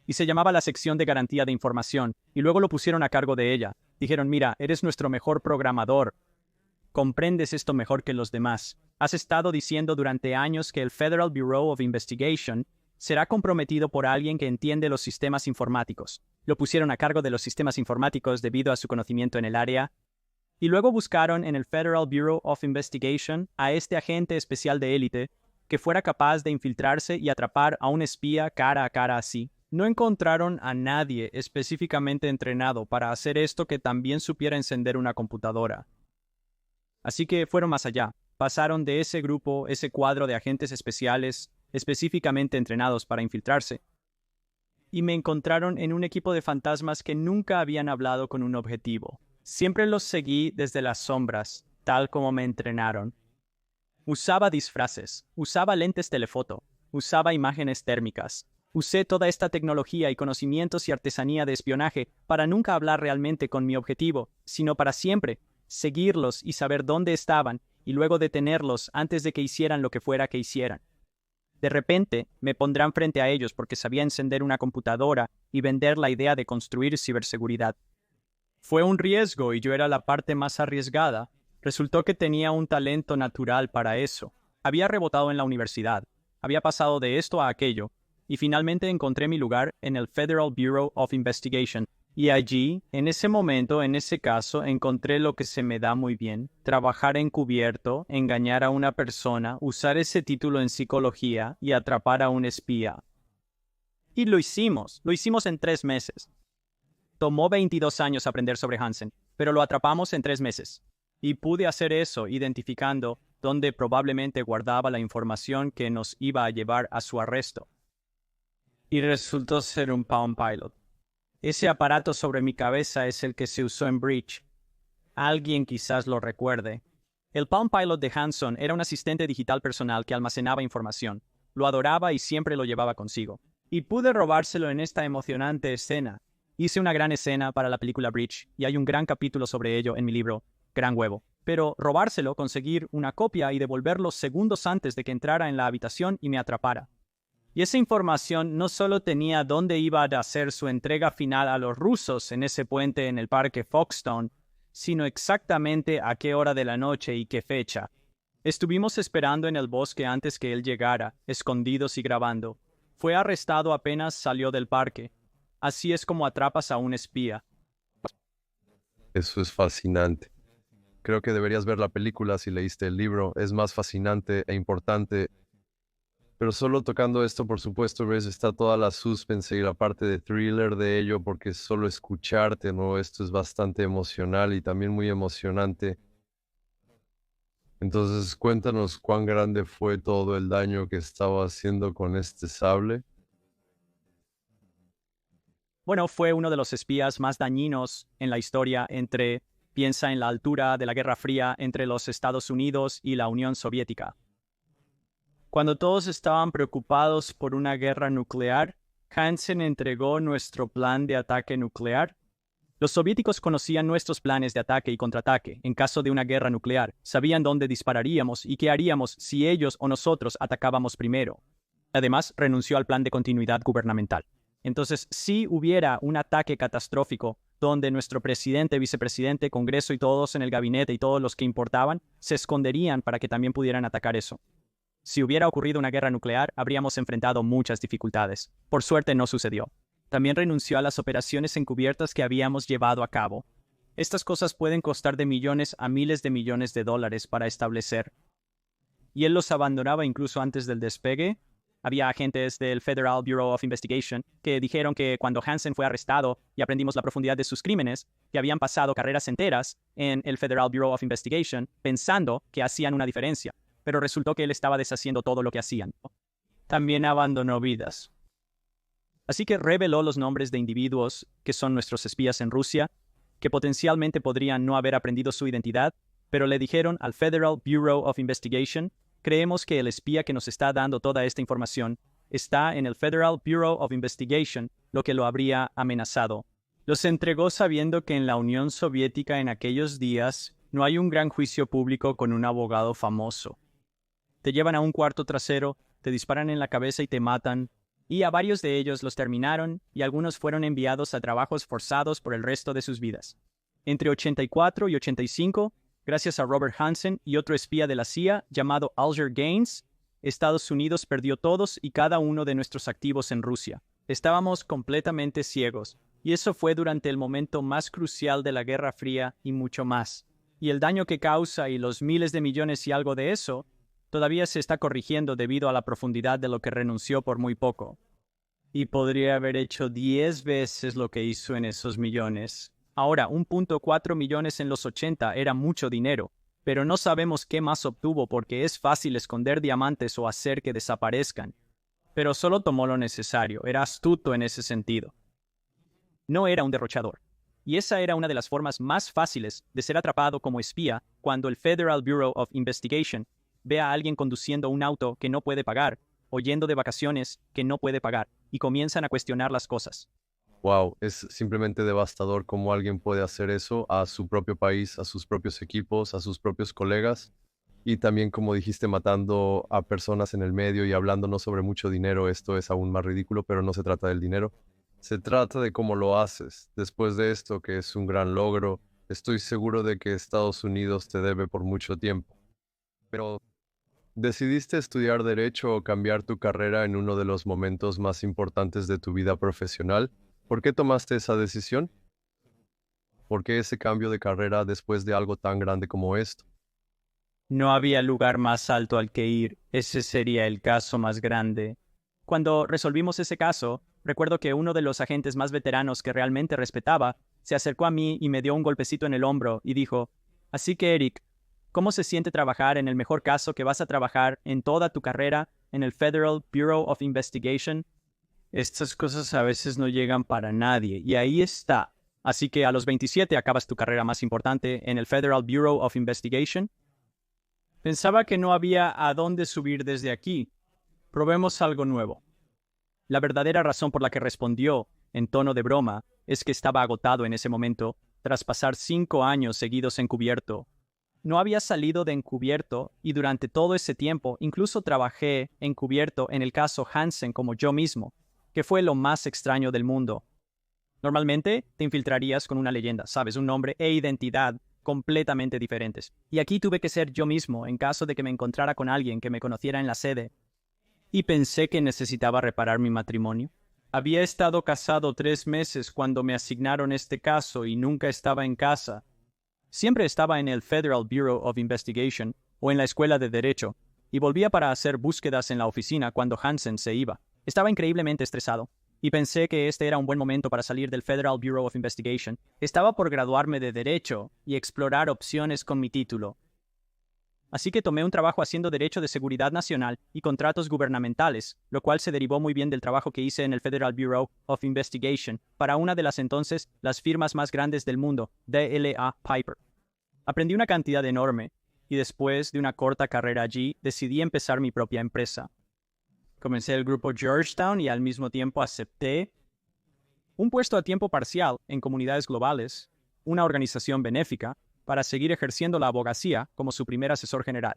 y se llamaba la sección de garantía de información, y luego lo pusieron a cargo de ella. Dijeron, mira, eres nuestro mejor programador. Comprendes esto mejor que los demás. Has estado diciendo durante años que el Federal Bureau of Investigation será comprometido por alguien que entiende los sistemas informáticos. Lo pusieron a cargo de los sistemas informáticos debido a su conocimiento en el área. Y luego buscaron en el Federal Bureau of Investigation a este agente especial de élite que fuera capaz de infiltrarse y atrapar a un espía cara a cara así. No encontraron a nadie específicamente entrenado para hacer esto que también supiera encender una computadora. Así que fueron más allá. Pasaron de ese grupo, ese cuadro de agentes especiales específicamente entrenados para infiltrarse, y me encontraron en un equipo de fantasmas que nunca habían hablado con un objetivo. Siempre los seguí desde las sombras, tal como me entrenaron. Usaba disfraces, usaba lentes telefoto, usaba imágenes térmicas. Usé toda esta tecnología y conocimientos y artesanía de espionaje para nunca hablar realmente con mi objetivo, sino para siempre seguirlos y saber dónde estaban y luego detenerlos antes de que hicieran lo que fuera que hicieran. De repente, me pondrán frente a ellos porque sabía encender una computadora y vender la idea de construir ciberseguridad. Fue un riesgo y yo era la parte más arriesgada. Resultó que tenía un talento natural para eso. Había rebotado en la universidad, había pasado de esto a aquello, y finalmente encontré mi lugar en el Federal Bureau of Investigation. Y allí, en ese momento, en ese caso, encontré lo que se me da muy bien: trabajar encubierto, engañar a una persona, usar ese título en psicología y atrapar a un espía. Y lo hicimos en 3 meses. Tomó 22 años aprender sobre Hansen, pero lo atrapamos en 3 meses. Y pude hacer eso identificando dónde probablemente guardaba la información que nos iba a llevar a su arresto. Y resultó ser un Palm Pilot. Ese aparato sobre mi cabeza es el que se usó en Breach. Alguien quizás lo recuerde. El Palm Pilot de Hanson era un asistente digital personal que almacenaba información. Lo adoraba y siempre lo llevaba consigo. Y pude robárselo en esta emocionante escena. Hice una gran escena para la película Breach, y hay un gran capítulo sobre ello en mi libro, Gran Huevo. Pero robárselo, conseguir una copia y devolverlo segundos antes de que entrara en la habitación y me atrapara. Y esa información no solo tenía dónde iba a hacer su entrega final a los rusos en ese puente en el parque Foxstone, sino exactamente a qué hora de la noche y qué fecha. Estuvimos esperando en el bosque antes que él llegara, escondidos y grabando. Fue arrestado apenas salió del parque. Así es como atrapas a un espía. Eso es fascinante. Creo que deberías ver la película si leíste el libro. Es más fascinante e importante. Pero solo tocando esto, por supuesto, ves, está toda la suspense y la parte de thriller de ello, porque solo escucharte, ¿no? Esto es bastante emocional y también muy emocionante. Entonces, cuéntanos cuán grande fue todo el daño que estaba haciendo con este sable. Bueno, fue uno de los espías más dañinos en la historia piensa en la altura de la Guerra Fría entre los Estados Unidos y la Unión Soviética. Cuando todos estaban preocupados por una guerra nuclear, Hansen entregó nuestro plan de ataque nuclear. Los soviéticos conocían nuestros planes de ataque y contraataque en caso de una guerra nuclear, sabían dónde dispararíamos y qué haríamos si ellos o nosotros atacábamos primero. Además, renunció al plan de continuidad gubernamental. Entonces, si hubiera un ataque catastrófico donde nuestro presidente, vicepresidente, Congreso y todos en el gabinete y todos los que importaban se esconderían para que también pudieran atacar eso. Si hubiera ocurrido una guerra nuclear, habríamos enfrentado muchas dificultades. Por suerte no sucedió. También renunció a las operaciones encubiertas que habíamos llevado a cabo. Estas cosas pueden costar de millones a miles de millones de dólares para establecer. Y él los abandonaba incluso antes del despegue. Había agentes del Federal Bureau of Investigation que dijeron que cuando Hansen fue arrestado y aprendimos la profundidad de sus crímenes, que habían pasado carreras enteras en el Federal Bureau of Investigation pensando que hacían una diferencia. Pero resultó que él estaba deshaciendo todo lo que hacían. También abandonó vidas. Así que reveló los nombres de individuos que son nuestros espías en Rusia, que potencialmente podrían no haber aprendido su identidad, pero le dijeron al Federal Bureau of Investigation: creemos que el espía que nos está dando toda esta información está en el Federal Bureau of Investigation, lo que lo habría amenazado. Los entregó sabiendo que en la Unión Soviética en aquellos días no hay un gran juicio público con un abogado famoso. Te llevan a un cuarto trasero, te disparan en la cabeza y te matan, y a varios de ellos los terminaron y algunos fueron enviados a trabajos forzados por el resto de sus vidas. Entre 84 y 85, gracias a Robert Hansen y otro espía de la CIA llamado Alger Gaines, Estados Unidos perdió todos y cada uno de nuestros activos en Rusia. Estábamos completamente ciegos, y eso fue durante el momento más crucial de la Guerra Fría y mucho más. y el daño que causa y los miles de millones y algo de eso, todavía se está corrigiendo debido a la profundidad de lo que renunció por muy poco. Y podría haber hecho 10 veces lo que hizo en esos millones. Ahora, 1.4 millones en los 80 era mucho dinero, pero no sabemos qué más obtuvo porque es fácil esconder diamantes o hacer que desaparezcan. Pero solo tomó lo necesario, era astuto en ese sentido. No era un derrochador. Y esa era una de las formas más fáciles de ser atrapado como espía cuando el Federal Bureau of Investigation ve a alguien conduciendo un auto que no puede pagar o yendo de vacaciones que no puede pagar y comienzan a cuestionar las cosas. Wow, es simplemente devastador cómo alguien puede hacer eso a su propio país, a sus propios equipos, a sus propios colegas y también, como dijiste, matando a personas en el medio y hablando no sobre mucho dinero. Esto es aún más ridículo, pero no se trata del dinero. Se trata de cómo lo haces. Después de esto, que es un gran logro, estoy seguro de que Estados Unidos te debe por mucho tiempo. Pero, ¿decidiste estudiar derecho o cambiar tu carrera en uno de los momentos más importantes de tu vida profesional? ¿Por qué tomaste esa decisión? ¿Por qué ese cambio de carrera después de algo tan grande como esto? No había lugar más alto al que ir, ese sería el caso más grande. Cuando resolvimos ese caso, recuerdo que uno de los agentes más veteranos que realmente respetaba se acercó a mí y me dio un golpecito en el hombro y dijo, así que Eric, ¿cómo se siente trabajar en el mejor caso que vas a trabajar en toda tu carrera en el Federal Bureau of Investigation? Estas cosas a veces no llegan para nadie, y ahí está. Así que a los 27 acabas tu carrera más importante en el Federal Bureau of Investigation. Pensaba que no había a dónde subir desde aquí. Probemos algo nuevo. La verdadera razón por la que respondió, en tono de broma, es que estaba agotado en ese momento, tras pasar 5 años seguidos encubierto. No había salido de encubierto y durante todo ese tiempo incluso trabajé encubierto en el caso Hansen como yo mismo, que fue lo más extraño del mundo. Normalmente te infiltrarías con una leyenda, sabes, un nombre e identidad completamente diferentes. Y aquí tuve que ser yo mismo en caso de que me encontrara con alguien que me conociera en la sede. Y pensé que necesitaba reparar mi matrimonio. Había estado casado 3 meses cuando me asignaron este caso y nunca estaba en casa. Siempre estaba en el Federal Bureau of Investigation o en la escuela de Derecho, y volvía para hacer búsquedas en la oficina cuando Hansen se iba. Estaba increíblemente estresado, y pensé que este era un buen momento para salir del Federal Bureau of Investigation. Estaba por graduarme de Derecho y explorar opciones con mi título. Así que tomé un trabajo haciendo Derecho de Seguridad Nacional y contratos gubernamentales, lo cual se derivó muy bien del trabajo que hice en el Federal Bureau of Investigation para una de las entonces las firmas más grandes del mundo, DLA Piper. Aprendí una cantidad enorme, y después de una corta carrera allí, decidí empezar mi propia empresa. Comencé el grupo Georgetown y al mismo tiempo acepté un puesto a tiempo parcial en Comunidades Globales, una organización benéfica, para seguir ejerciendo la abogacía como su primer asesor general.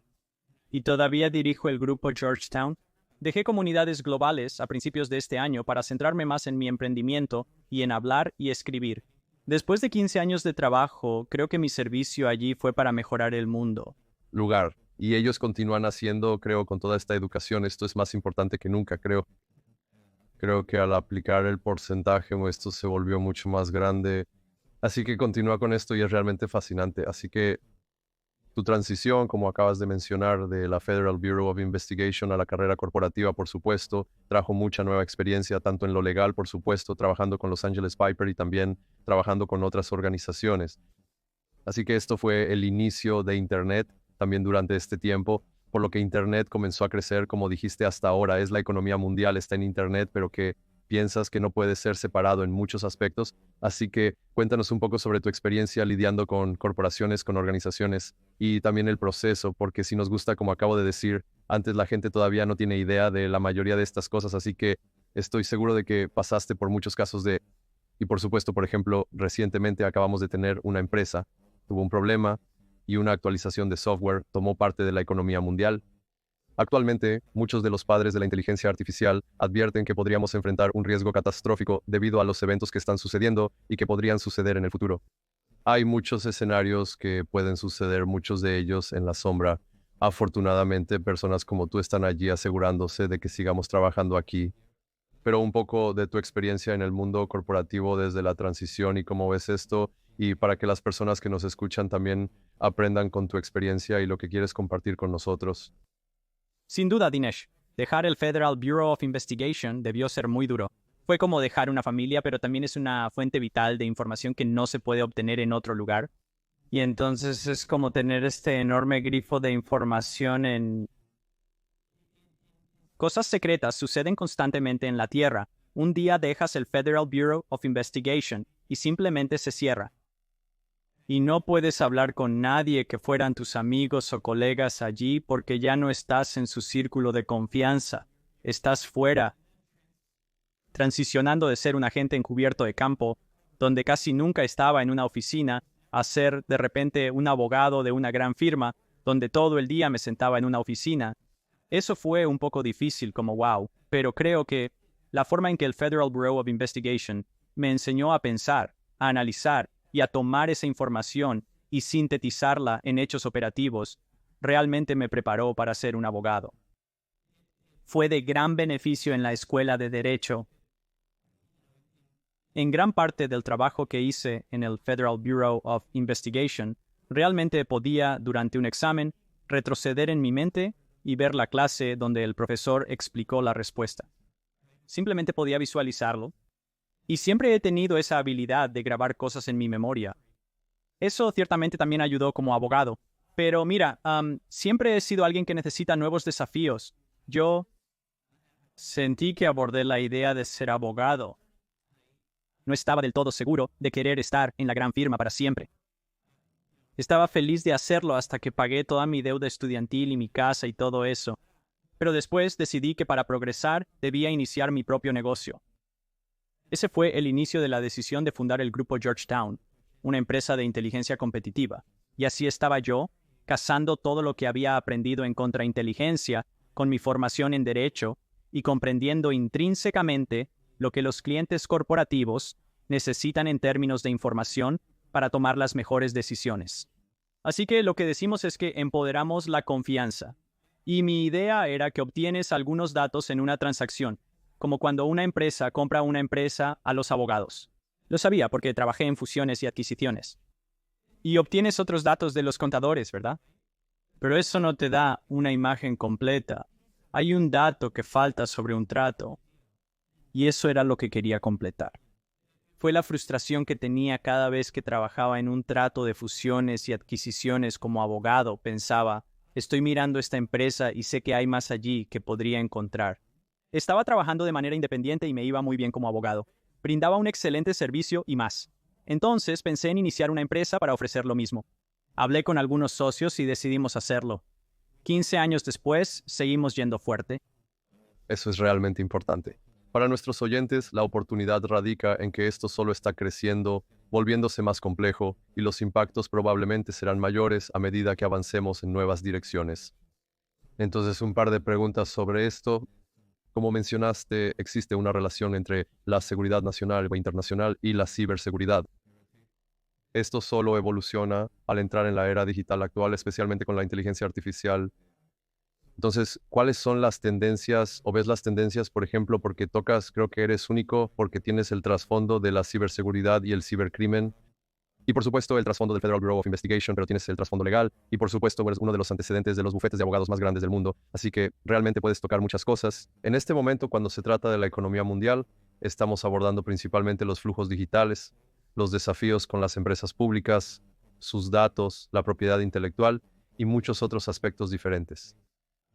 Y todavía dirijo el grupo Georgetown. Dejé Comunidades Globales a principios de este año para centrarme más en mi emprendimiento y en hablar y escribir. Después de 15 años de trabajo, creo que mi servicio allí fue para mejorar el mundo. Lugar. Y ellos continúan haciendo, creo, con toda esta educación. Esto es más importante que nunca, creo. Creo que al aplicar el porcentaje, esto se volvió mucho más grande. Así que continúa con esto y es realmente fascinante. Así que tu transición, como acabas de mencionar, de la Federal Bureau of Investigation a la carrera corporativa, por supuesto, trajo mucha nueva experiencia, tanto en lo legal, por supuesto, trabajando con Los Angeles Piper y también trabajando con otras organizaciones. Así que esto fue el inicio de Internet también durante este tiempo, por lo que Internet comenzó a crecer, como dijiste, hasta ahora. Es la economía mundial, está en Internet, pero que piensas que no puede ser separado en muchos aspectos. Así que cuéntanos un poco sobre tu experiencia lidiando con corporaciones, con organizaciones y también el proceso, porque si nos gusta, como acabo de decir, antes la gente todavía no tiene idea de la mayoría de estas cosas, así que estoy seguro de que pasaste por muchos casos de... Y por supuesto, por ejemplo, recientemente acabamos de tener una empresa, tuvo un problema y una actualización de software tomó parte de la economía mundial. Actualmente, muchos de los padres de la inteligencia artificial advierten que podríamos enfrentar un riesgo catastrófico debido a los eventos que están sucediendo y que podrían suceder en el futuro. Hay muchos escenarios que pueden suceder, muchos de ellos en la sombra. Afortunadamente, personas como tú están allí asegurándose de que sigamos trabajando aquí. pero un poco de tu experiencia en el mundo corporativo desde la transición y cómo ves esto, y para que las personas que nos escuchan también aprendan con tu experiencia y lo que quieres compartir con nosotros. Sin duda, Dinesh, dejar el Federal Bureau of Investigation debió ser muy duro. Fue como dejar una familia, pero también es una fuente vital de información que no se puede obtener en otro lugar. Y entonces es como tener este enorme grifo de información en... Cosas secretas suceden constantemente en la Tierra. Un día dejas el Federal Bureau of Investigation y simplemente se cierra. Y no puedes hablar con nadie que fueran tus amigos o colegas allí porque ya no estás en su círculo de confianza. Estás fuera, transicionando de ser un agente encubierto de campo, donde casi nunca estaba en una oficina, a ser de repente un abogado de una gran firma, donde todo el día me sentaba en una oficina. Eso fue un poco difícil como wow, pero creo que la forma en que el Federal Bureau of Investigation me enseñó a pensar, a analizar y a tomar esa información y sintetizarla en hechos operativos, realmente me preparó para ser un abogado. Fue de gran beneficio en la escuela de Derecho. En gran parte del trabajo que hice en el Federal Bureau of Investigation, realmente podía, durante un examen, retroceder en mi mente y ver la clase donde el profesor explicó la respuesta. Simplemente podía visualizarlo. Y siempre he tenido esa habilidad de grabar cosas en mi memoria. Eso ciertamente también ayudó como abogado. Pero mira, siempre he sido alguien que necesita nuevos desafíos. Yo sentí que abordé la idea de ser abogado. No estaba del todo seguro de querer estar en la gran firma para siempre. Estaba feliz de hacerlo hasta que pagué toda mi deuda estudiantil y mi casa y todo eso. Pero después decidí que para progresar debía iniciar mi propio negocio. Ese fue el inicio de la decisión de fundar el grupo Georgetown, una empresa de inteligencia competitiva. Y así estaba yo, casando todo lo que había aprendido en contrainteligencia con mi formación en derecho y comprendiendo intrínsecamente lo que los clientes corporativos necesitan en términos de información para tomar las mejores decisiones. Así que lo que decimos es que empoderamos la confianza. Y mi idea era que obtienes algunos datos en una transacción, como cuando una empresa compra una empresa a los abogados. Lo sabía porque trabajé en fusiones y adquisiciones. Y obtienes otros datos de los contadores, ¿verdad? Pero eso no te da una imagen completa. Hay un dato que falta sobre un trato. Y eso era lo que quería completar. Fue la frustración que tenía cada vez que trabajaba en un trato de fusiones y adquisiciones como abogado. Pensaba, estoy mirando esta empresa y sé que hay más allí que podría encontrar. Estaba trabajando de manera independiente y me iba muy bien como abogado. Brindaba un excelente servicio y más. Entonces pensé en iniciar una empresa para ofrecer lo mismo. Hablé con algunos socios y decidimos hacerlo. 15 años después, seguimos yendo fuerte. Eso es realmente importante. Para nuestros oyentes, la oportunidad radica en que esto solo está creciendo, volviéndose más complejo, y los impactos probablemente serán mayores a medida que avancemos en nuevas direcciones. Entonces, un par de preguntas sobre esto. Como mencionaste, existe una relación entre la seguridad nacional o internacional y la ciberseguridad. Esto solo evoluciona al entrar en la era digital actual, especialmente con la inteligencia artificial. Entonces, ¿cuáles son las tendencias o ves las tendencias, por ejemplo, porque tocas, creo que eres único, porque tienes el trasfondo de la ciberseguridad y el cibercrimen? Y por supuesto el trasfondo del Federal Bureau of Investigation, pero tienes el trasfondo legal. Y por supuesto eres uno de los antecedentes de los bufetes de abogados más grandes del mundo. Así que realmente puedes tocar muchas cosas. En este momento, cuando se trata de la economía mundial, estamos abordando principalmente los flujos digitales, los desafíos con las empresas públicas, sus datos, la propiedad intelectual y muchos otros aspectos diferentes.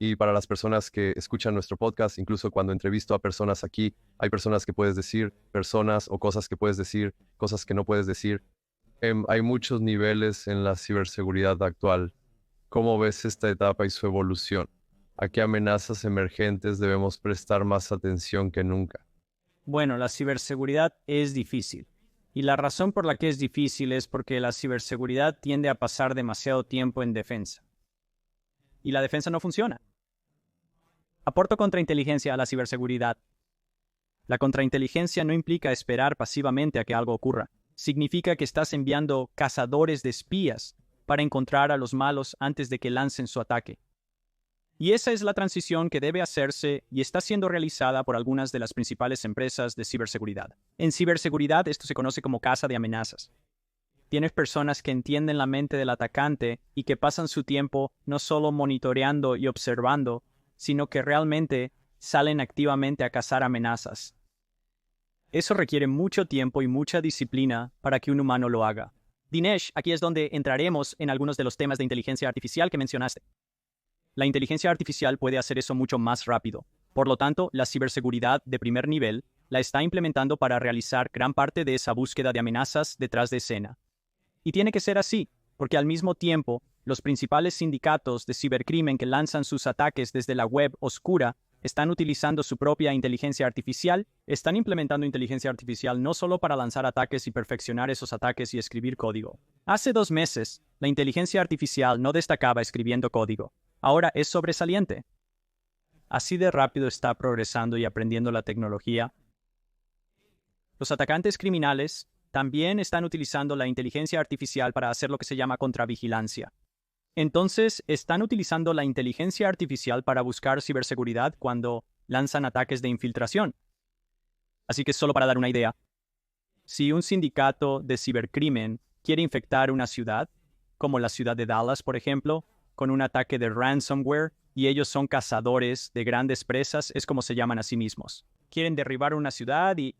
Y para las personas que escuchan nuestro podcast, incluso cuando entrevisto a personas aquí, hay personas que puedes decir, personas o cosas que puedes decir, cosas que no puedes decir. Hay muchos niveles en la ciberseguridad actual. ¿Cómo ves esta etapa y su evolución? ¿A qué amenazas emergentes debemos prestar más atención que nunca? Bueno, la ciberseguridad es difícil. Y la razón por la que es difícil es porque la ciberseguridad tiende a pasar demasiado tiempo en defensa. Y la defensa no funciona. Aporto contrainteligencia a la ciberseguridad. La contrainteligencia no implica esperar pasivamente a que algo ocurra. Significa que estás enviando cazadores de espías para encontrar a los malos antes de que lancen su ataque. Y esa es la transición que debe hacerse y está siendo realizada por algunas de las principales empresas de ciberseguridad. En ciberseguridad esto se conoce como caza de amenazas. Tienes personas que entienden la mente del atacante y que pasan su tiempo no solo monitoreando y observando, sino que realmente salen activamente a cazar amenazas. Eso requiere mucho tiempo y mucha disciplina para que un humano lo haga. Dinesh, aquí es donde entraremos en algunos de los temas de inteligencia artificial que mencionaste. La inteligencia artificial puede hacer eso mucho más rápido. Por lo tanto, la ciberseguridad de primer nivel la está implementando para realizar gran parte de esa búsqueda de amenazas detrás de escena. Y tiene que ser así, porque al mismo tiempo, los principales sindicatos de cibercrimen que lanzan sus ataques desde la web oscura están utilizando su propia inteligencia artificial, están implementando inteligencia artificial no solo para lanzar ataques y perfeccionar esos ataques y escribir código. Hace 2 meses, la inteligencia artificial no destacaba escribiendo código. Ahora es sobresaliente. Así de rápido está progresando y aprendiendo la tecnología. Los atacantes criminales también están utilizando la inteligencia artificial para hacer lo que se llama contravigilancia. Entonces, están utilizando la inteligencia artificial para buscar ciberseguridad cuando lanzan ataques de infiltración. Así que solo para dar una idea, si un sindicato de cibercrimen quiere infectar una ciudad, como la ciudad de Dallas, por ejemplo, con un ataque de ransomware, y ellos son cazadores de grandes presas, es como se llaman a sí mismos. Quieren derribar una ciudad y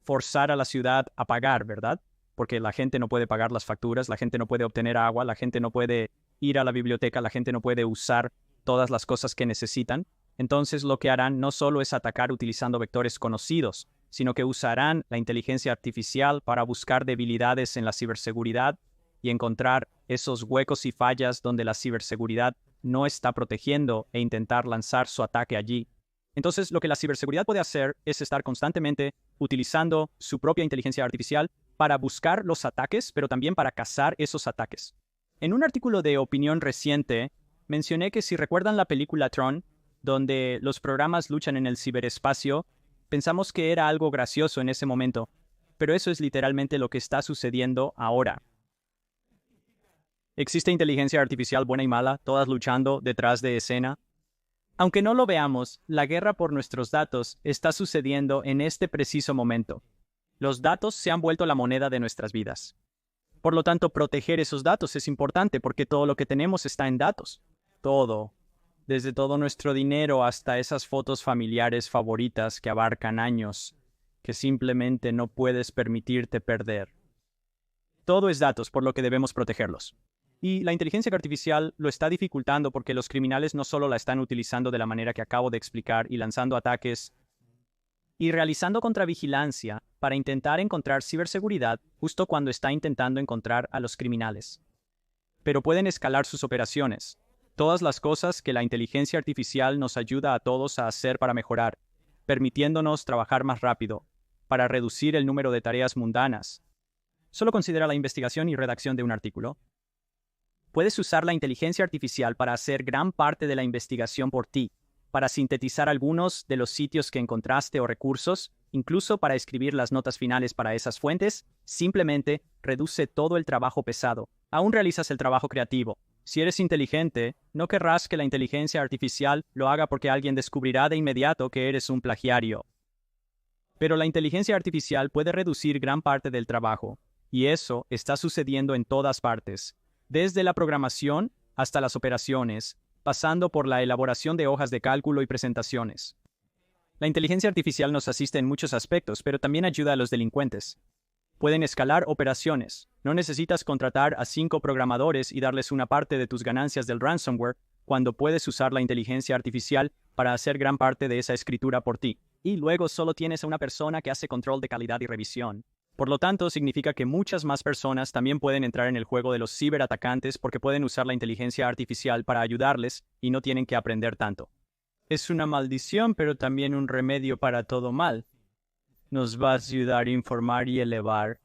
forzar a la ciudad a pagar, ¿verdad? Porque la gente no puede pagar las facturas, la gente no puede obtener agua, la gente no puede ir a la biblioteca, la gente no puede usar todas las cosas que necesitan. Entonces lo que harán no solo es atacar utilizando vectores conocidos, sino que usarán la inteligencia artificial para buscar debilidades en la ciberseguridad y encontrar esos huecos y fallas donde la ciberseguridad no está protegiendo e intentar lanzar su ataque allí. Entonces, lo que la ciberseguridad puede hacer es estar constantemente utilizando su propia inteligencia artificial para buscar los ataques, pero también para cazar esos ataques. En un artículo de opinión reciente, mencioné que si recuerdan la película Tron, donde los programas luchan en el ciberespacio, pensamos que era algo gracioso en ese momento, pero eso es literalmente lo que está sucediendo ahora. Existe inteligencia artificial buena y mala, todas luchando detrás de escena. Aunque no lo veamos, la guerra por nuestros datos está sucediendo en este preciso momento. Los datos se han vuelto la moneda de nuestras vidas. Por lo tanto, proteger esos datos es importante porque todo lo que tenemos está en datos. Todo. Desde todo nuestro dinero hasta esas fotos familiares favoritas que abarcan años, que simplemente no puedes permitirte perder. Todo es datos, por lo que debemos protegerlos. Y la inteligencia artificial lo está dificultando porque los criminales no solo la están utilizando de la manera que acabo de explicar y lanzando ataques y realizando contravigilancia para intentar encontrar ciberseguridad justo cuando está intentando encontrar a los criminales. Pero pueden escalar sus operaciones. Todas las cosas que la inteligencia artificial nos ayuda a todos a hacer para mejorar, permitiéndonos trabajar más rápido, para reducir el número de tareas mundanas. Solo considera la investigación y redacción de un artículo. Puedes usar la inteligencia artificial para hacer gran parte de la investigación por ti, para sintetizar algunos de los sitios que encontraste o recursos, incluso para escribir las notas finales para esas fuentes. Simplemente reduce todo el trabajo pesado. Aún realizas el trabajo creativo. Si eres inteligente, no querrás que la inteligencia artificial lo haga porque alguien descubrirá de inmediato que eres un plagiario. Pero la inteligencia artificial puede reducir gran parte del trabajo, y eso está sucediendo en todas partes. Desde la programación hasta las operaciones, pasando por la elaboración de hojas de cálculo y presentaciones. La inteligencia artificial nos asiste en muchos aspectos, pero también ayuda a los delincuentes. Pueden escalar operaciones. No necesitas contratar a 5 programadores y darles una parte de tus ganancias del ransomware cuando puedes usar la inteligencia artificial para hacer gran parte de esa escritura por ti. Y luego solo tienes a una persona que hace control de calidad y revisión. Por lo tanto, significa que muchas más personas también pueden entrar en el juego de los ciberatacantes porque pueden usar la inteligencia artificial para ayudarles y no tienen que aprender tanto. Es una maldición, pero también un remedio para todo mal. Nos va a ayudar a informar y elevar.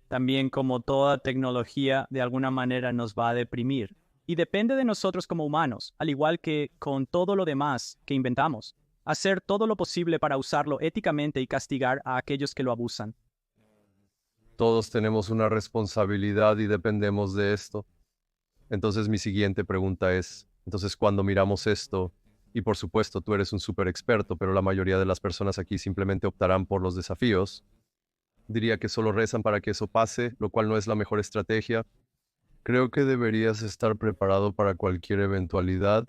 También, como toda tecnología, de alguna manera nos va a deprimir. Y depende de nosotros como humanos, al igual que con todo lo demás que inventamos, hacer todo lo posible para usarlo éticamente y castigar a aquellos que lo abusan. Todos tenemos una responsabilidad y dependemos de esto. Entonces mi siguiente pregunta es, Entonces, cuando miramos esto, y por supuesto tú eres un súper experto, pero la mayoría de las personas aquí simplemente optarán por los desafíos, diría que solo rezan para que eso pase, lo cual no es la mejor estrategia. Creo que deberías estar preparado para cualquier eventualidad.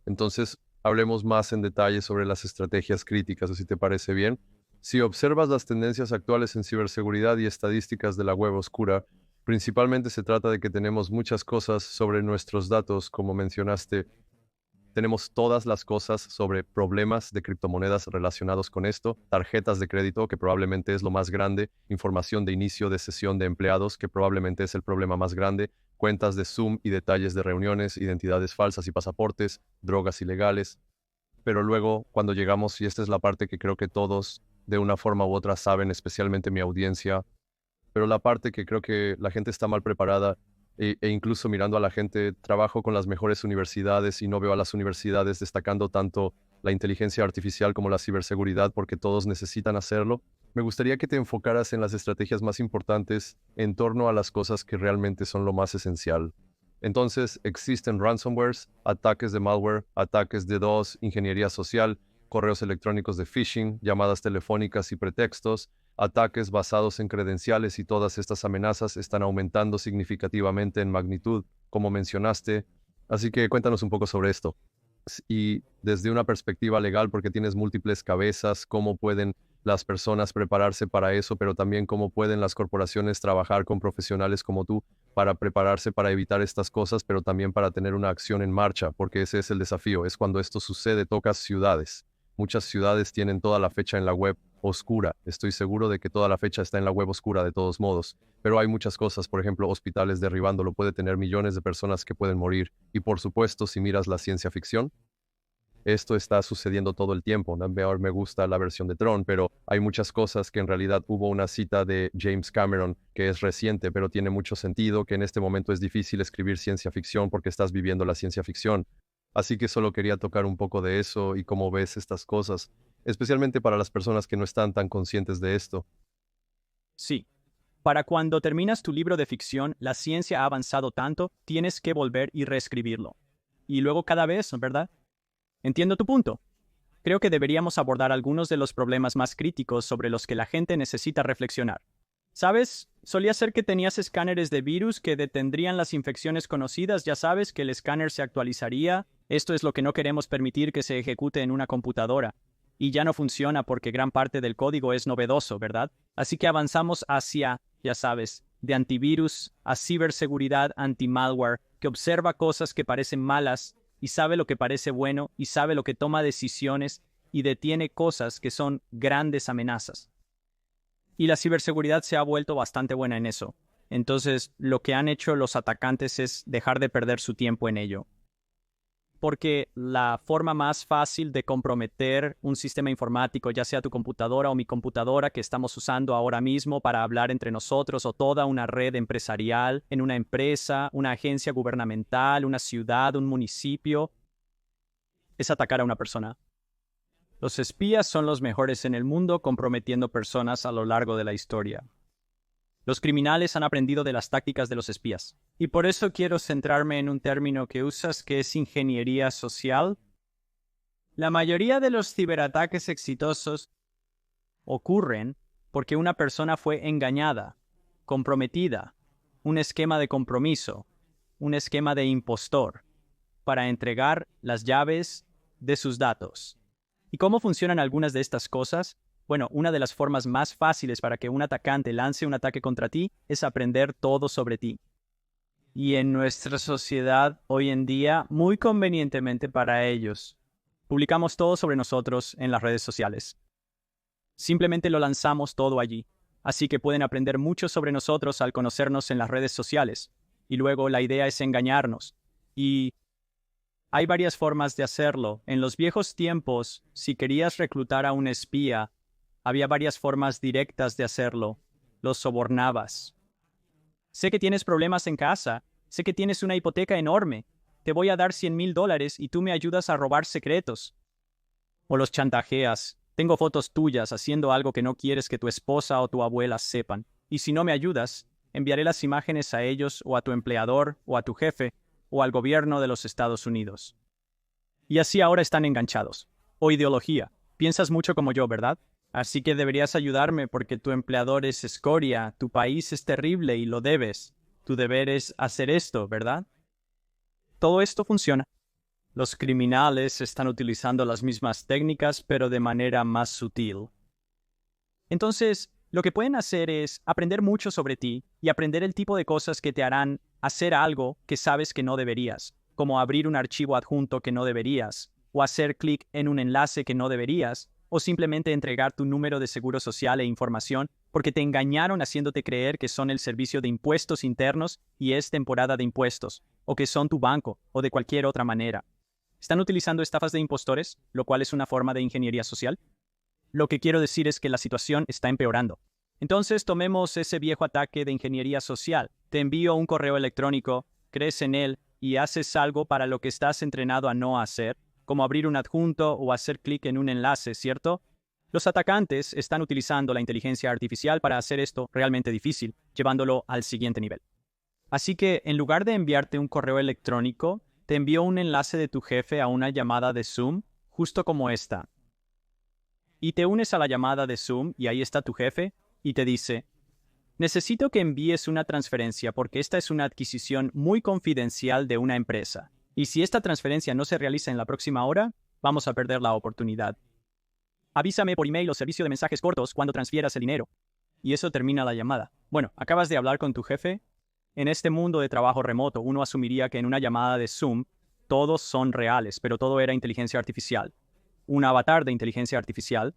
Entonces, hablemos más en detalle sobre las estrategias críticas, si te parece bien. Si observas las tendencias actuales en ciberseguridad y estadísticas de la web oscura, principalmente se trata de que tenemos muchas cosas sobre nuestros datos, como mencionaste. Tenemos todas las cosas sobre problemas de criptomonedas relacionados con esto, tarjetas de crédito, que probablemente es lo más grande, información de inicio de sesión de empleados, que probablemente es el problema más grande, cuentas de Zoom y detalles de reuniones, identidades falsas y pasaportes, drogas ilegales. Pero luego, cuando llegamos, y esta es la parte que creo que todos de una forma u otra saben, especialmente mi audiencia, pero la parte que creo que la gente está mal preparada, e incluso mirando a la gente, trabajo con las mejores universidades y no veo a las universidades destacando tanto la inteligencia artificial como la ciberseguridad porque todos necesitan hacerlo. Me gustaría que te enfocaras en las estrategias más importantes en torno a las cosas que realmente son lo más esencial. Entonces, existen ransomwares, ataques de malware, ataques de DOS, ingeniería social, correos electrónicos de phishing, llamadas telefónicas y pretextos, ataques basados en credenciales, y todas estas amenazas están aumentando significativamente en magnitud, como mencionaste. Así que cuéntanos un poco sobre esto. Y desde una perspectiva legal, porque tienes múltiples cabezas, cómo pueden las personas prepararse para eso, pero también cómo pueden las corporaciones trabajar con profesionales como tú para prepararse para evitar estas cosas, pero también para tener una acción en marcha, porque ese es el desafío. Es cuando esto sucede, tocas ciudades. Muchas ciudades tienen toda la fecha en la web oscura. Estoy seguro de que toda la fecha está en la web oscura de todos modos. Pero hay muchas cosas, por ejemplo, hospitales derribándolo puede tener millones de personas que pueden morir. Y por supuesto, si miras la ciencia ficción, esto está sucediendo todo el tiempo. ¿No? Me gusta la versión de Tron, pero hay muchas cosas que en realidad hubo una cita de James Cameron que es reciente, pero tiene mucho sentido, que en este momento es difícil escribir ciencia ficción porque estás viviendo la ciencia ficción. Así que solo quería tocar un poco de eso y cómo ves estas cosas, especialmente para las personas que no están tan conscientes de esto. Sí. Para cuando terminas tu libro de ficción, la ciencia ha avanzado tanto, tienes que volver y reescribirlo. Y luego cada vez, ¿verdad? Entiendo tu punto. Creo que deberíamos abordar algunos de los problemas más críticos sobre los que la gente necesita reflexionar. ¿Sabes? Solía ser que tenías escáneres de virus que detendrían las infecciones conocidas, ya sabes que el escáner se actualizaría. Esto es lo que no queremos permitir que se ejecute en una computadora. Y ya no funciona porque gran parte del código es novedoso, ¿verdad? Así que avanzamos hacia, ya sabes, de antivirus a ciberseguridad anti-malware, que observa cosas que parecen malas y sabe lo que parece bueno y sabe lo que toma decisiones y detiene cosas que son grandes amenazas. Y la ciberseguridad se ha vuelto bastante buena en eso. Entonces, lo que han hecho los atacantes es dejar de perder su tiempo en ello. Porque la forma más fácil de comprometer un sistema informático, ya sea tu computadora o mi computadora que estamos usando ahora mismo para hablar entre nosotros, o toda una red empresarial en una empresa, una agencia gubernamental, una ciudad, un municipio, es atacar a una persona. Los espías son los mejores en el mundo comprometiendo personas a lo largo de la historia. Los criminales han aprendido de las tácticas de los espías. Y por eso quiero centrarme en un término que usas, que es ingeniería social. La mayoría de los ciberataques exitosos ocurren porque una persona fue engañada, comprometida, un esquema de compromiso, un esquema de impostor, para entregar las llaves de sus datos. ¿Y cómo funcionan algunas de estas cosas? Bueno, una de las formas más fáciles para que un atacante lance un ataque contra ti es aprender todo sobre ti. Y en nuestra sociedad hoy en día, muy convenientemente para ellos, publicamos todo sobre nosotros en las redes sociales. Simplemente lo lanzamos todo allí. Así que pueden aprender mucho sobre nosotros al conocernos en las redes sociales. Y luego la idea es engañarnos. Y hay varias formas de hacerlo. En los viejos tiempos, si querías reclutar a un espía, había varias formas directas de hacerlo. Los sobornabas. Sé que tienes problemas en casa. Sé que tienes una hipoteca enorme. Te voy a dar $100,000 y tú me ayudas a robar secretos. O los chantajeas. Tengo fotos tuyas haciendo algo que no quieres que tu esposa o tu abuela sepan. Y si no me ayudas, enviaré las imágenes a ellos o a tu empleador o a tu jefe o al gobierno de los Estados Unidos. Y así ahora están enganchados. O ideología. Piensas mucho como yo, ¿verdad? Así que deberías ayudarme porque tu empleador es escoria, tu país es terrible y lo debes. Tu deber es hacer esto, ¿verdad? Todo esto funciona. Los criminales están utilizando las mismas técnicas, pero de manera más sutil. Entonces, lo que pueden hacer es aprender mucho sobre ti y aprender el tipo de cosas que te harán hacer algo que sabes que no deberías, como abrir un archivo adjunto que no deberías, o hacer clic en un enlace que no deberías, o simplemente entregar tu número de seguro social e información porque te engañaron haciéndote creer que son el servicio de impuestos internos y es temporada de impuestos, o que son tu banco, o de cualquier otra manera. ¿Están utilizando estafas de impostores, lo cual es una forma de ingeniería social? Lo que quiero decir es que la situación está empeorando. Entonces tomemos ese viejo ataque de ingeniería social. Te envío un correo electrónico, crees en él y haces algo para lo que estás entrenado a no hacer, como abrir un adjunto o hacer clic en un enlace, ¿cierto? Los atacantes están utilizando la inteligencia artificial para hacer esto realmente difícil, llevándolo al siguiente nivel. Así que, en lugar de enviarte un correo electrónico, te envío un enlace de tu jefe a una llamada de Zoom, justo como esta. Y te unes a la llamada de Zoom y ahí está tu jefe y te dice: necesito que envíes una transferencia porque esta es una adquisición muy confidencial de una empresa. Y si esta transferencia no se realiza en la próxima hora, vamos a perder la oportunidad. Avísame por email o servicio de mensajes cortos cuando transfieras el dinero. Y eso termina la llamada. Bueno, acabas de hablar con tu jefe. En este mundo de trabajo remoto, uno asumiría que en una llamada de Zoom todos son reales, pero todo era inteligencia artificial. Un avatar de inteligencia artificial.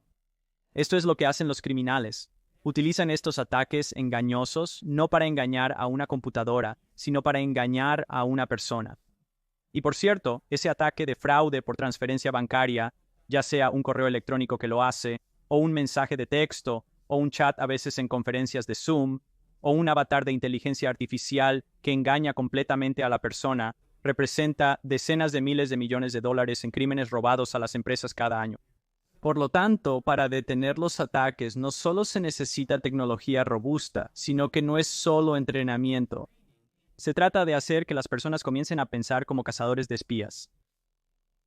Esto es lo que hacen los criminales. Utilizan estos ataques engañosos no para engañar a una computadora, sino para engañar a una persona. Y por cierto, ese ataque de fraude por transferencia bancaria, ya sea un correo electrónico que lo hace, o un mensaje de texto, o un chat a veces en conferencias de Zoom, o un avatar de inteligencia artificial que engaña completamente a la persona, representa decenas de miles de millones de dólares en crímenes robados a las empresas cada año. Por lo tanto, para detener los ataques no solo se necesita tecnología robusta, sino que no es solo entrenamiento. Se trata de hacer que las personas comiencen a pensar como cazadores de espías.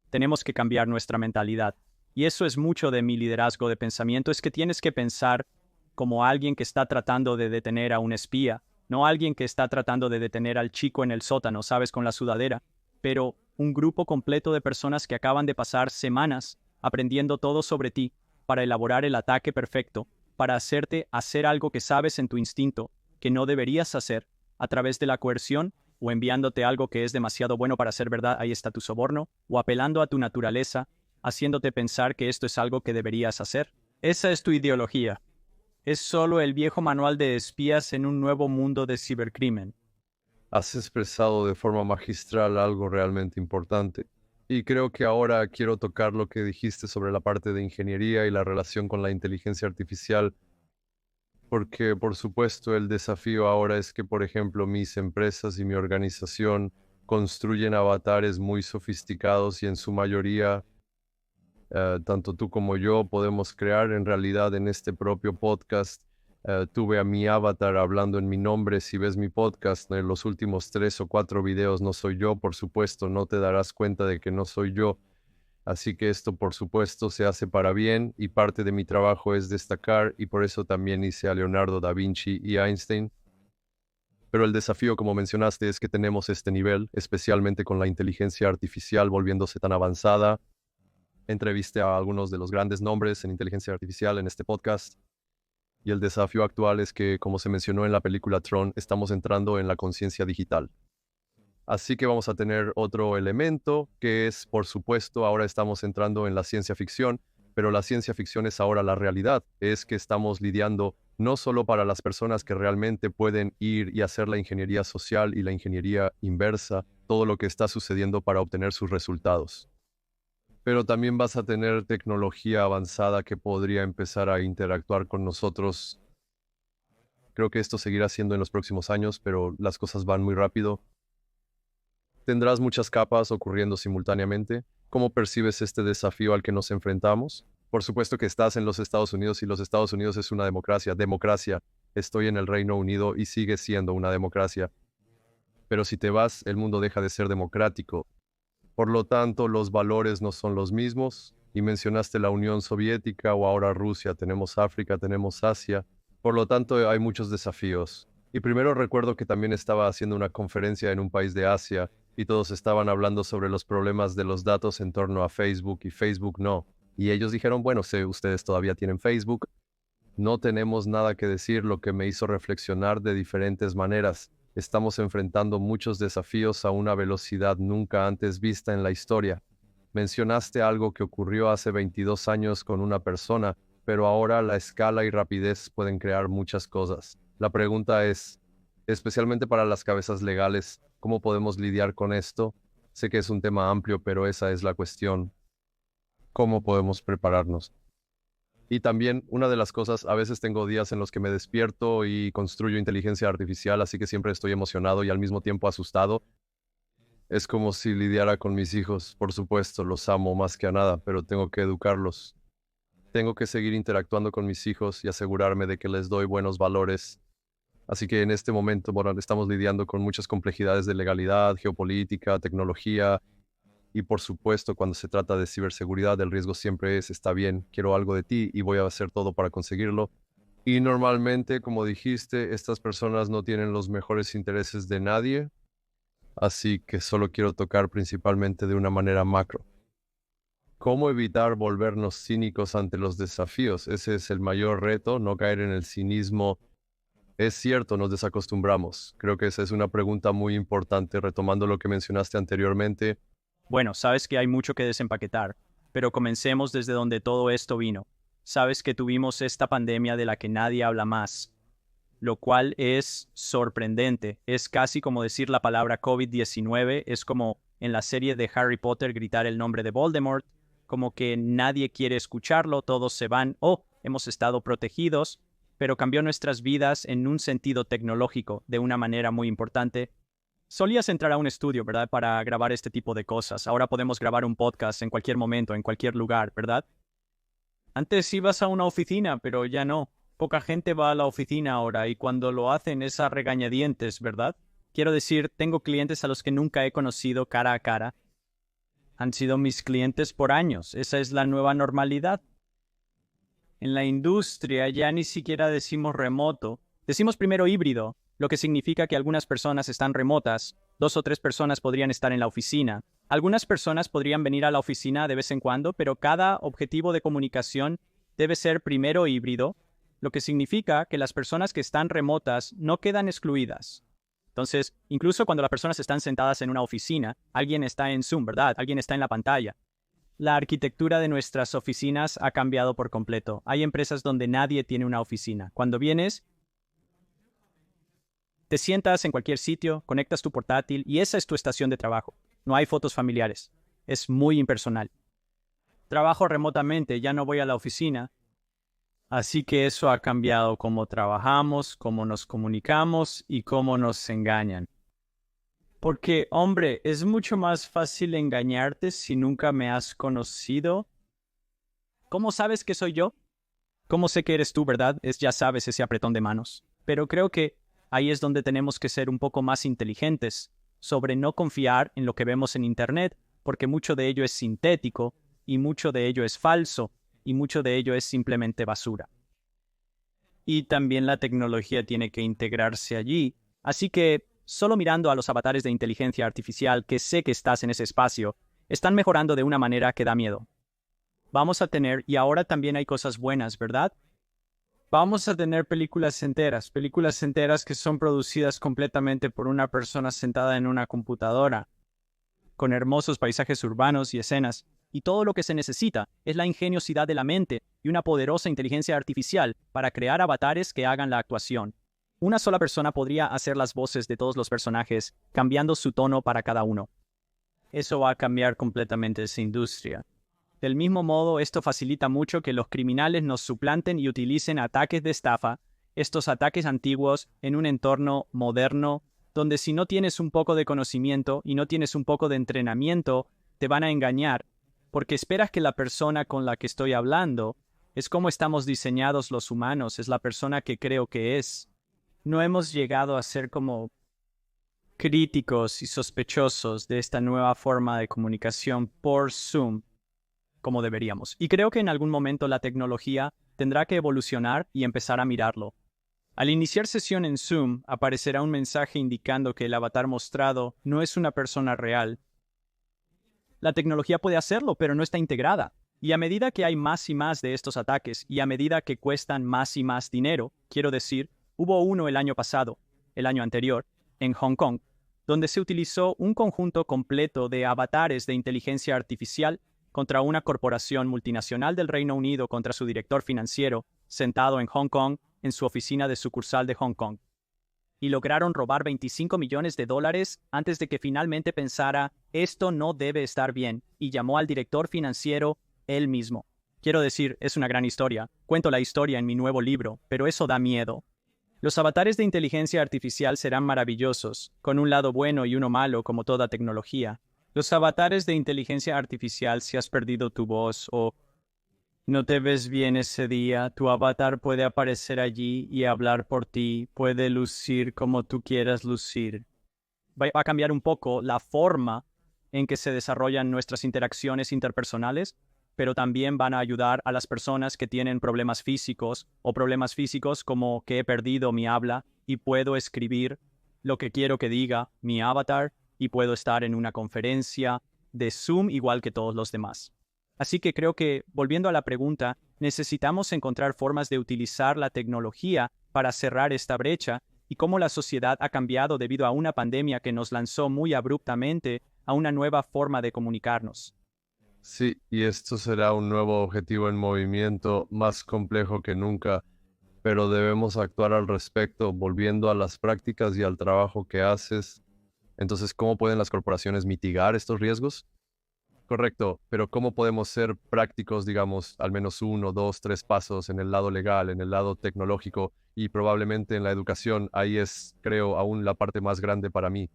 Tenemos que cambiar nuestra mentalidad. Y eso es mucho de mi liderazgo de pensamiento, es que tienes que pensar como alguien que está tratando de detener a un espía, no alguien que está tratando de detener al chico en el sótano, sabes, con la sudadera, pero un grupo completo de personas que acaban de pasar semanas aprendiendo todo sobre ti para elaborar el ataque perfecto, para hacerte hacer algo que sabes en tu instinto que no deberías hacer a través de la coerción o enviándote algo que es demasiado bueno para ser verdad, ahí está tu soborno, o apelando a tu naturaleza, haciéndote pensar que esto es algo que deberías hacer. Esa es tu ideología. Es solo el viejo manual de espías en un nuevo mundo de cibercrimen. Has expresado de forma magistral algo realmente importante. Y creo que ahora quiero tocar lo que dijiste sobre la parte de ingeniería y la relación con la inteligencia artificial, porque por supuesto el desafío ahora es que, por ejemplo, mis empresas y mi organización construyen avatares muy sofisticados y en su mayoría, tanto tú como yo podemos crear. En realidad, en este propio podcast tuve a mi avatar hablando en mi nombre. Si ves mi podcast, en los últimos 3 o 4 videos no soy yo, por supuesto, no te darás cuenta de que no soy yo. Así que esto, por supuesto, se hace para bien y parte de mi trabajo es destacar, y por eso también hice a Leonardo da Vinci y Einstein. Pero el desafío, como mencionaste, es que tenemos este nivel, especialmente con la inteligencia artificial volviéndose tan avanzada. Entrevisté a algunos de los grandes nombres en inteligencia artificial en este podcast. Y el desafío actual es que, como se mencionó en la película Tron, estamos entrando en la conciencia digital. Así que vamos a tener otro elemento que es, por supuesto, ahora estamos entrando en la ciencia ficción, pero la ciencia ficción es ahora la realidad. Es que estamos lidiando no solo para las personas que realmente pueden ir y hacer la ingeniería social y la ingeniería inversa, todo lo que está sucediendo para obtener sus resultados. Pero también vas a tener tecnología avanzada que podría empezar a interactuar con nosotros. Creo que esto seguirá siendo en los próximos años, pero las cosas van muy rápido. Tendrás muchas capas ocurriendo simultáneamente. ¿Cómo percibes este desafío al que nos enfrentamos? Por supuesto que estás en los Estados Unidos y los Estados Unidos es una democracia. Democracia. Estoy en el Reino Unido y sigue siendo una democracia. pero si te vas, el mundo deja de ser democrático. Por lo tanto, los valores no son los mismos. Y mencionaste la Unión Soviética o ahora Rusia, tenemos África, tenemos Asia. Por lo tanto, hay muchos desafíos. Y primero recuerdo que también estaba haciendo una conferencia en un país de Asia y todos estaban hablando sobre los problemas de los datos en torno a Facebook y Facebook no. Y ellos dijeron, bueno, si ustedes todavía tienen Facebook, no tenemos nada que decir, lo que me hizo reflexionar de diferentes maneras. Estamos enfrentando muchos desafíos a una velocidad nunca antes vista en la historia. Mencionaste algo que ocurrió hace 22 años con una persona, pero ahora la escala y rapidez pueden crear muchas cosas. La pregunta es, especialmente para las cabezas legales, ¿cómo podemos lidiar con esto? Sé que es un tema amplio, pero esa es la cuestión. ¿Cómo podemos prepararnos? Y también una de las cosas, a veces tengo días en los que me despierto y construyo inteligencia artificial, así que siempre estoy emocionado y al mismo tiempo asustado. Es como si lidiara con mis hijos. Por supuesto, los amo más que a nada, pero tengo que educarlos. Tengo que seguir interactuando con mis hijos y asegurarme de que les doy buenos valores. Así que en este momento, bueno, estamos lidiando con muchas complejidades de legalidad, geopolítica, tecnología y por supuesto, cuando se trata de ciberseguridad, el riesgo siempre es, está bien, quiero algo de ti y voy a hacer todo para conseguirlo. Y normalmente, como dijiste, estas personas no tienen los mejores intereses de nadie, así que solo quiero tocar principalmente de una manera macro. ¿Cómo evitar volvernos cínicos ante los desafíos? Ese es el mayor reto, no caer en el cinismo. Es cierto, nos desacostumbramos. Creo que esa es una pregunta muy importante, retomando lo que mencionaste anteriormente. Bueno, sabes que hay mucho que desempaquetar, pero comencemos desde donde todo esto vino. Sabes que tuvimos esta pandemia de la que nadie habla más, lo cual es sorprendente. Es casi como decir la palabra COVID-19, es como en la serie de Harry Potter gritar el nombre de Voldemort, como que nadie quiere escucharlo, todos se van, oh, hemos estado protegidos, pero cambió nuestras vidas en un sentido tecnológico de una manera muy importante. Solías entrar a un estudio, ¿verdad? Para grabar este tipo de cosas. Ahora podemos grabar un podcast en cualquier momento, en cualquier lugar, ¿verdad? Antes ibas a una oficina, pero ya no. Poca gente va a la oficina ahora y cuando lo hacen es a regañadientes, ¿verdad? Quiero decir, tengo clientes a los que nunca he conocido cara a cara. Han sido mis clientes por años. Esa es la nueva normalidad. En la industria ya ni siquiera decimos remoto. Decimos primero híbrido, lo que significa que algunas personas están remotas, 2 o 3 personas podrían estar en la oficina. Algunas personas podrían venir a la oficina de vez en cuando, pero cada objetivo de comunicación debe ser primero híbrido, lo que significa que las personas que están remotas no quedan excluidas. Entonces, incluso cuando las personas están sentadas en una oficina, alguien está en Zoom, ¿verdad? Alguien está en la pantalla. La arquitectura de nuestras oficinas ha cambiado por completo. Hay empresas donde nadie tiene una oficina. Cuando vienes, te sientas en cualquier sitio, conectas tu portátil y esa es tu estación de trabajo. No hay fotos familiares. Es muy impersonal. Trabajo remotamente, ya no voy a la oficina. Así que eso ha cambiado cómo trabajamos, cómo nos comunicamos y cómo nos engañan. Porque, hombre, es mucho más fácil engañarte si nunca me has conocido. ¿Cómo sabes que soy yo? ¿Cómo sé que eres tú, verdad? Ya sabes, ese apretón de manos. Pero creo que ahí es donde tenemos que ser un poco más inteligentes sobre no confiar en lo que vemos en Internet, porque mucho de ello es sintético y mucho de ello es falso y mucho de ello es simplemente basura. Y también la tecnología tiene que integrarse allí. Así que solo mirando a los avatares de inteligencia artificial, que sé que estás en ese espacio, están mejorando de una manera que da miedo. Vamos a tener, y ahora también hay cosas buenas, ¿verdad? Vamos a tener películas enteras que son producidas completamente por una persona sentada en una computadora, con hermosos paisajes urbanos y escenas. Y todo lo que se necesita es la ingeniosidad de la mente y una poderosa inteligencia artificial para crear avatares que hagan la actuación. Una sola persona podría hacer las voces de todos los personajes, cambiando su tono para cada uno. Eso va a cambiar completamente esa industria. Del mismo modo, esto facilita mucho que los criminales nos suplanten y utilicen ataques de estafa, estos ataques antiguos, en un entorno moderno, donde si no tienes un poco de conocimiento y no tienes un poco de entrenamiento, te van a engañar, porque esperas que la persona con la que estoy hablando es como estamos diseñados los humanos, es la persona que creo que es. No hemos llegado a ser como críticos y sospechosos de esta nueva forma de comunicación por Zoom como deberíamos. Y creo que en algún momento la tecnología tendrá que evolucionar y empezar a mirarlo. Al iniciar sesión en Zoom, aparecerá un mensaje indicando que el avatar mostrado no es una persona real. La tecnología puede hacerlo, pero no está integrada. Y a medida que hay más y más de estos ataques, y a medida que cuestan más y más dinero, quiero decir, hubo uno el año pasado, el año anterior, en Hong Kong, donde se utilizó un conjunto completo de avatares de inteligencia artificial contra una corporación multinacional del Reino Unido contra su director financiero, sentado en Hong Kong, en su oficina de sucursal de Hong Kong. Y lograron robar $25 millones antes de que finalmente pensara, esto no debe estar bien, y llamó al director financiero él mismo. Quiero decir, es una gran historia. Cuento la historia en mi nuevo libro, pero eso da miedo. Los avatares de inteligencia artificial serán maravillosos, con un lado bueno y uno malo como toda tecnología. Los avatares de inteligencia artificial, si has perdido tu voz o no te ves bien ese día, tu avatar puede aparecer allí y hablar por ti, puede lucir como tú quieras lucir. Va a cambiar un poco la forma en que se desarrollan nuestras interacciones interpersonales, pero también van a ayudar a las personas que tienen problemas físicos o problemas físicos como que he perdido mi habla y puedo escribir lo que quiero que diga mi avatar y puedo estar en una conferencia de Zoom igual que todos los demás. Así que creo que, volviendo a la pregunta, necesitamos encontrar formas de utilizar la tecnología para cerrar esta brecha y cómo la sociedad ha cambiado debido a una pandemia que nos lanzó muy abruptamente a una nueva forma de comunicarnos. Sí, y esto será un nuevo objetivo en movimiento más complejo que nunca, pero debemos actuar al respecto, volviendo a las prácticas y al trabajo que haces. Entonces, ¿cómo pueden las corporaciones mitigar estos riesgos? Correcto, pero ¿cómo podemos ser prácticos, digamos, al menos uno, dos, tres pasos en el lado legal, en el lado tecnológico y probablemente en la educación? Ahí es, creo, aún la parte más grande para mí.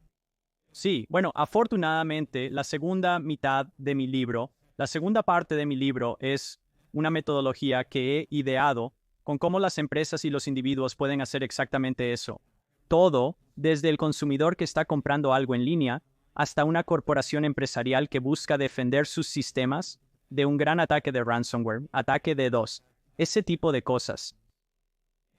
Sí, bueno, afortunadamente, la segunda mitad de mi libro, la segunda parte de mi libro es una metodología que he ideado con cómo las empresas y los individuos pueden hacer exactamente eso. Todo, desde el consumidor que está comprando algo en línea hasta una corporación empresarial que busca defender sus sistemas de un gran ataque de ransomware, ataque de DDoS, ese tipo de cosas.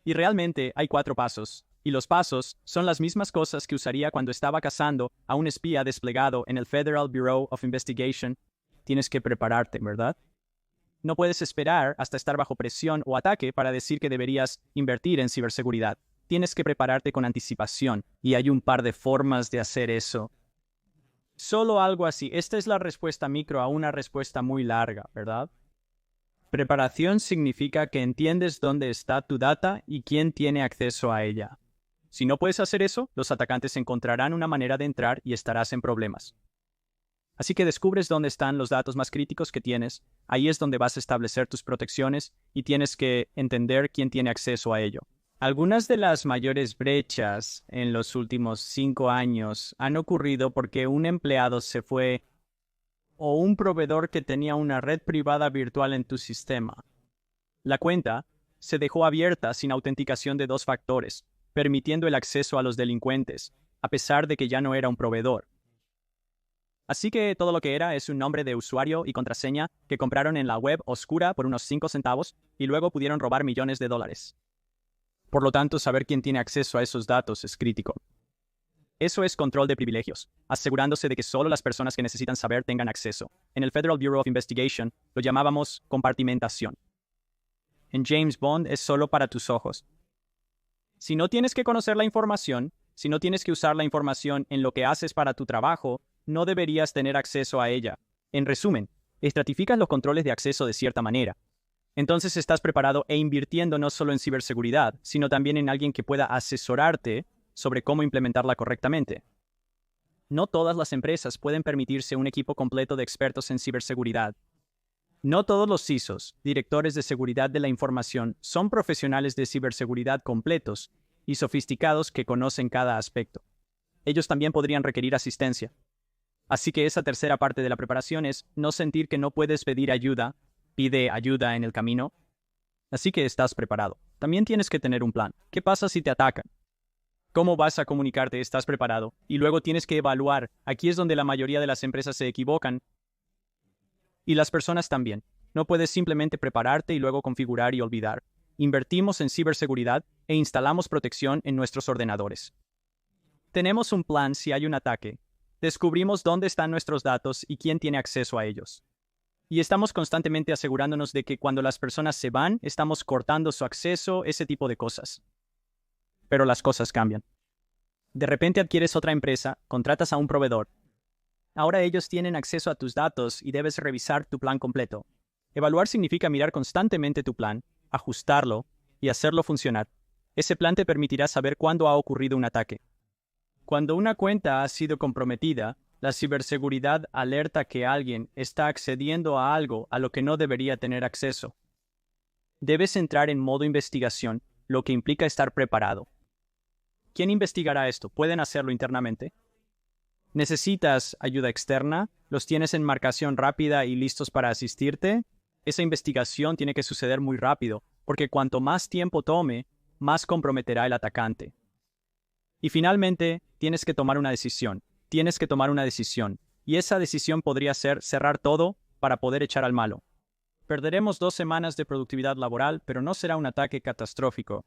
Y realmente hay 4 pasos. Y los pasos son las mismas cosas que usaría cuando estaba cazando a un espía desplegado en el Federal Bureau of Investigation. Tienes que prepararte, ¿verdad? No puedes esperar hasta estar bajo presión o ataque para decir que deberías invertir en ciberseguridad. Tienes que prepararte con anticipación. Y hay un par de formas de hacer eso. Solo algo así. Esta es la respuesta micro a una respuesta muy larga, ¿verdad? Preparación significa que entiendes dónde está tu data y quién tiene acceso a ella. Si no puedes hacer eso, los atacantes encontrarán una manera de entrar y estarás en problemas. Así que descubres dónde están los datos más críticos que tienes, ahí es donde vas a establecer tus protecciones y tienes que entender quién tiene acceso a ello. Algunas de las mayores brechas en los últimos 5 años han ocurrido porque un empleado se fue o un proveedor que tenía una red privada virtual en tu sistema. La cuenta se dejó abierta sin autenticación de 2 factores, permitiendo el acceso a los delincuentes, a pesar de que ya no era un proveedor. Así que todo lo que era es un nombre de usuario y contraseña que compraron en la web oscura por unos 5 centavos y luego pudieron robar millones de dólares. Por lo tanto, saber quién tiene acceso a esos datos es crítico. Eso es control de privilegios, asegurándose de que solo las personas que necesitan saber tengan acceso. En el Federal Bureau of Investigation lo llamábamos compartimentación. En James Bond es solo para tus ojos. Si no tienes que conocer la información, si no tienes que usar la información en lo que haces para tu trabajo, no deberías tener acceso a ella. En resumen, estratificas los controles de acceso de cierta manera. Entonces estás preparado e invirtiendo no solo en ciberseguridad, sino también en alguien que pueda asesorarte sobre cómo implementarla correctamente. No todas las empresas pueden permitirse un equipo completo de expertos en ciberseguridad. No todos los CISOs, directores de seguridad de la información, son profesionales de ciberseguridad completos y sofisticados que conocen cada aspecto. Ellos también podrían requerir asistencia. Así que esa tercera parte de la preparación es no sentir que no puedes pedir ayuda, pide ayuda en el camino. Así que estás preparado. También tienes que tener un plan. ¿Qué pasa si te atacan? ¿Cómo vas a comunicarte? ¿Estás preparado? Y luego tienes que evaluar. Aquí es donde la mayoría de las empresas se equivocan. Y las personas también. No puedes simplemente prepararte y luego configurar y olvidar. Invertimos en ciberseguridad e instalamos protección en nuestros ordenadores. Tenemos un plan si hay un ataque. Descubrimos dónde están nuestros datos y quién tiene acceso a ellos. Y estamos constantemente asegurándonos de que cuando las personas se van, estamos cortando su acceso, ese tipo de cosas. Pero las cosas cambian. De repente adquieres otra empresa, contratas a un proveedor. Ahora ellos tienen acceso a tus datos y debes revisar tu plan completo. Evaluar significa mirar constantemente tu plan, ajustarlo y hacerlo funcionar. Ese plan te permitirá saber cuándo ha ocurrido un ataque. Cuando una cuenta ha sido comprometida, la ciberseguridad alerta que alguien está accediendo a algo a lo que no debería tener acceso. Debes entrar en modo investigación, lo que implica estar preparado. ¿Quién investigará esto? ¿Pueden hacerlo internamente? ¿Necesitas ayuda externa? ¿Los tienes en marcación rápida y listos para asistirte? Esa investigación tiene que suceder muy rápido, porque cuanto más tiempo tome, más comprometerá el atacante. Y finalmente, tienes que tomar una decisión. Tienes que tomar una decisión. Y esa decisión podría ser cerrar todo para poder echar al malo. Perderemos 2 semanas de productividad laboral, pero no será un ataque catastrófico.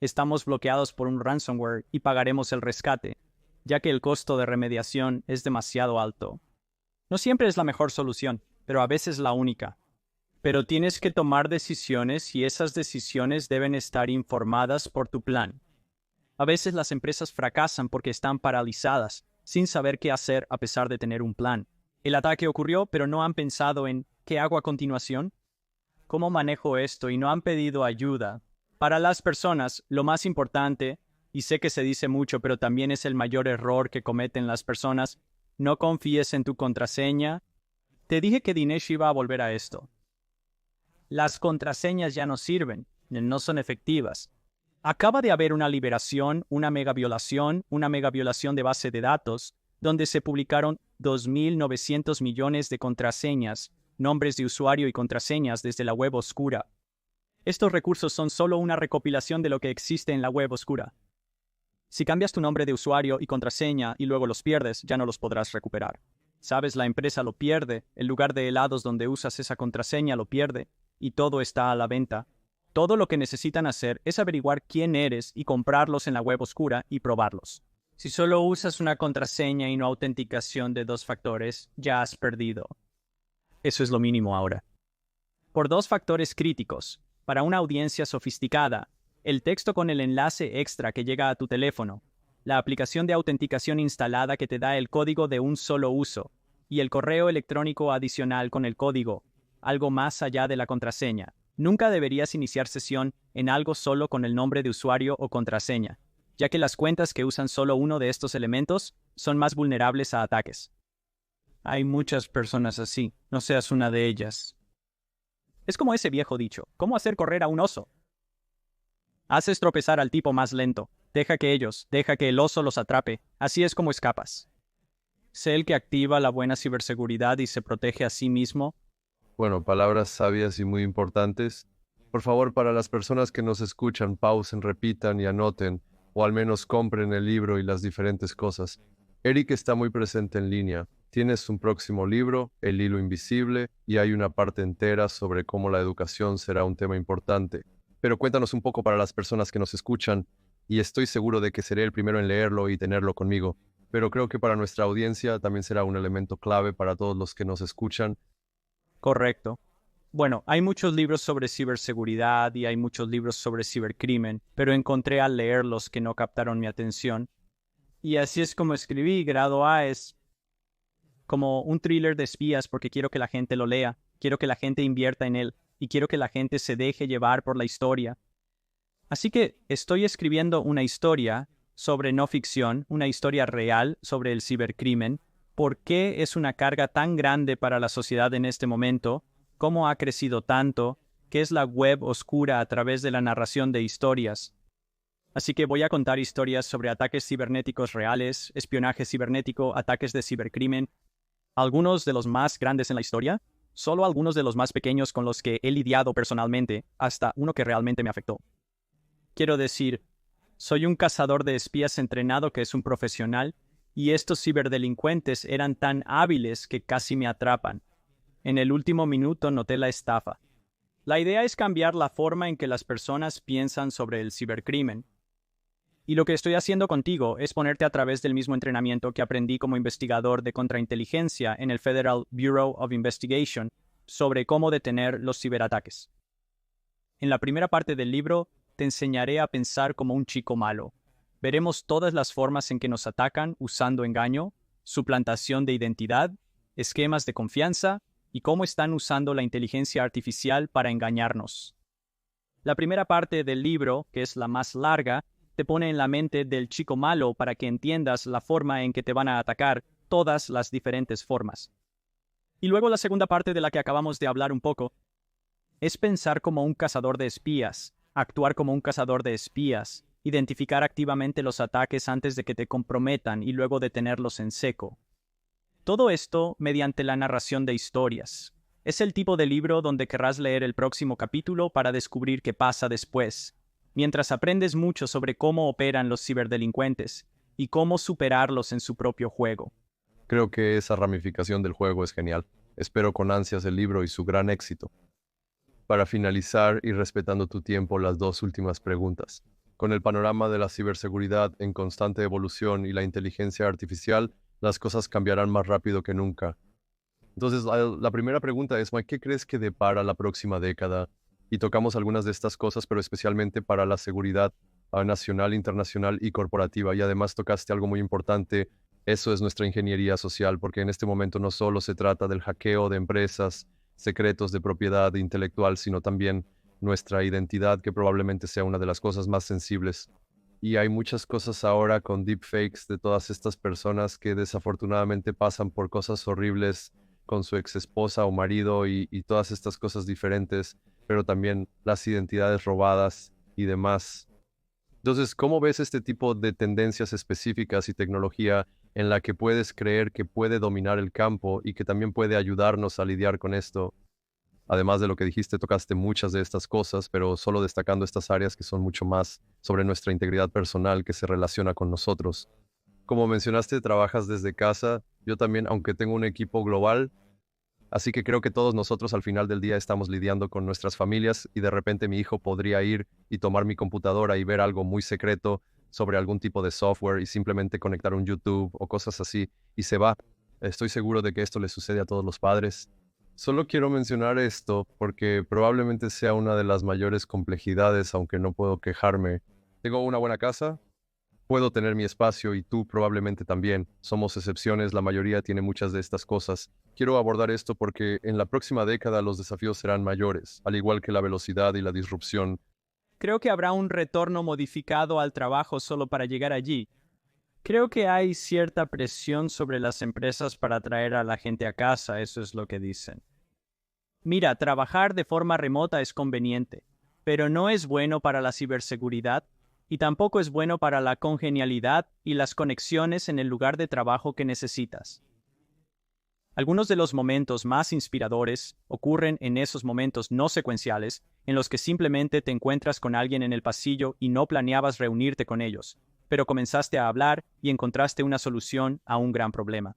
Estamos bloqueados por un ransomware y pagaremos el rescate, ya que el costo de remediación es demasiado alto. No siempre es la mejor solución, pero a veces la única. Pero tienes que tomar decisiones y esas decisiones deben estar informadas por tu plan. A veces las empresas fracasan porque están paralizadas, sin saber qué hacer a pesar de tener un plan. El ataque ocurrió, pero no han pensado en ¿qué hago a continuación? ¿Cómo manejo esto? Y no han pedido ayuda. Para las personas, lo más importante, y sé que se dice mucho, pero también es el mayor error que cometen las personas, no confíes en tu contraseña. Te dije que Dinesh iba a volver a esto. Las contraseñas ya no sirven, no son efectivas. Acaba de haber una liberación, una megaviolación de base de datos, donde se publicaron 2.900 millones de contraseñas, nombres de usuario y contraseñas desde la web oscura. Estos recursos son solo una recopilación de lo que existe en la web oscura. Si cambias tu nombre de usuario y contraseña y luego los pierdes, ya no los podrás recuperar. Sabes, la empresa lo pierde, el lugar de helados donde usas esa contraseña lo pierde, y todo está a la venta. Todo lo que necesitan hacer es averiguar quién eres y comprarlos en la web oscura y probarlos. Si solo usas una contraseña y no autenticación de 2 factores, ya has perdido. Eso es lo mínimo ahora. Por 2 factores críticos. Para una audiencia sofisticada, el texto con el enlace extra que llega a tu teléfono, la aplicación de autenticación instalada que te da el código de un solo uso, y el correo electrónico adicional con el código, algo más allá de la contraseña. Nunca deberías iniciar sesión en algo solo con el nombre de usuario o contraseña, ya que las cuentas que usan solo uno de estos elementos son más vulnerables a ataques. Hay muchas personas así, no seas una de ellas. Es como ese viejo dicho, ¿cómo hacer correr a un oso? Haces tropezar al tipo más lento, deja que el oso los atrape, así es como escapas. Sé el que activa la buena ciberseguridad y se protege a sí mismo. Bueno, palabras sabias y muy importantes. Por favor, para las personas que nos escuchan, pausen, repitan y anoten, o al menos compren el libro y las diferentes cosas. Eric está muy presente en línea. Tienes un próximo libro, El hilo invisible, y hay una parte entera sobre cómo la educación será un tema importante. Pero cuéntanos un poco para las personas que nos escuchan, y estoy seguro de que seré el primero en leerlo y tenerlo conmigo. Pero creo que para nuestra audiencia también será un elemento clave para todos los que nos escuchan. Correcto. Bueno, hay muchos libros sobre ciberseguridad y hay muchos libros sobre cibercrimen, pero encontré al leerlos que no captaron mi atención. Y así es como escribí. Grado A es como un thriller de espías porque quiero que la gente lo lea, quiero que la gente invierta en él y quiero que la gente se deje llevar por la historia. Así que estoy escribiendo una historia sobre no ficción, una historia real sobre el cibercrimen, por qué es una carga tan grande para la sociedad en este momento, cómo ha crecido tanto, qué es la web oscura a través de la narración de historias. Así que voy a contar historias sobre ataques cibernéticos reales, espionaje cibernético, ataques de cibercrimen, algunos de los más grandes en la historia, solo algunos de los más pequeños con los que he lidiado personalmente, hasta uno que realmente me afectó. Quiero decir, Soy un cazador de espías entrenado que es un profesional, y estos ciberdelincuentes eran tan hábiles que casi me atrapan. En el último minuto noté la estafa. La idea es cambiar la forma en que las personas piensan sobre el cibercrimen. Y lo que estoy haciendo contigo es ponerte a través del mismo entrenamiento que aprendí como investigador de contrainteligencia en el Federal Bureau of Investigation sobre cómo detener los ciberataques. En la primera parte del libro, te enseñaré a pensar como un chico malo. Veremos todas las formas en que nos atacan usando engaño, suplantación de identidad, esquemas de confianza y cómo están usando la inteligencia artificial para engañarnos. La primera parte del libro, que es la más larga, te pone en la mente del chico malo para que entiendas la forma en que te van a atacar, todas las diferentes formas. Y luego la segunda parte de la que acabamos de hablar un poco, es pensar como un cazador de espías, actuar como un cazador de espías, identificar activamente los ataques antes de que te comprometan y luego detenerlos en seco. Todo esto mediante la narración de historias. Es el tipo de libro donde querrás leer el próximo capítulo para descubrir qué pasa después, mientras aprendes mucho sobre cómo operan los ciberdelincuentes y cómo superarlos en su propio juego. Creo que esa ramificación del juego es genial. Espero con ansias el libro y su gran éxito. Para finalizar y respetando tu tiempo, las dos últimas preguntas. Con el panorama de la ciberseguridad en constante evolución y la inteligencia artificial, las cosas cambiarán más rápido que nunca. Entonces, la primera pregunta es, Mike, ¿qué crees que depara la próxima década? Y tocamos algunas de estas cosas, pero especialmente para la seguridad nacional, internacional y corporativa. Y además tocaste algo muy importante, eso es nuestra ingeniería social, porque en este momento no solo se trata del hackeo de empresas, secretos de propiedad intelectual, sino también nuestra identidad, que probablemente sea una de las cosas más sensibles. Y hay muchas cosas ahora con deepfakes de todas estas personas que desafortunadamente pasan por cosas horribles con su ex esposa o marido y todas estas cosas diferentes, pero también las identidades robadas y demás. Entonces, ¿cómo ves este tipo de tendencias específicas y tecnología en la que puedes creer que puede dominar el campo y que también puede ayudarnos a lidiar con esto? Además de lo que dijiste, tocaste muchas de estas cosas, pero solo destacando estas áreas que son mucho más sobre nuestra integridad personal que se relaciona con nosotros. Como mencionaste, trabajas desde casa. Yo también, aunque tengo un equipo global, así que creo que todos nosotros al final del día estamos lidiando con nuestras familias y de repente mi hijo podría ir y tomar mi computadora y ver algo muy secreto sobre algún tipo de software y simplemente conectar un YouTube o cosas así y se va. Estoy seguro de que esto le sucede a todos los padres. Solo quiero mencionar esto porque probablemente sea una de las mayores complejidades, aunque no puedo quejarme. Tengo una buena casa, puedo tener mi espacio y tú probablemente también. Somos excepciones, la mayoría tiene muchas de estas cosas. Quiero abordar esto porque en la próxima década los desafíos serán mayores, al igual que la velocidad y la disrupción. Creo que habrá un retorno modificado al trabajo solo para llegar allí. Creo que hay cierta presión sobre las empresas para traer a la gente a casa, eso es lo que dicen. Mira, trabajar de forma remota es conveniente, pero no es bueno para la ciberseguridad y tampoco es bueno para la congenialidad y las conexiones en el lugar de trabajo que necesitas. Algunos de los momentos más inspiradores ocurren en esos momentos no secuenciales, en los que simplemente te encuentras con alguien en el pasillo y no planeabas reunirte con ellos, pero comenzaste a hablar y encontraste una solución a un gran problema.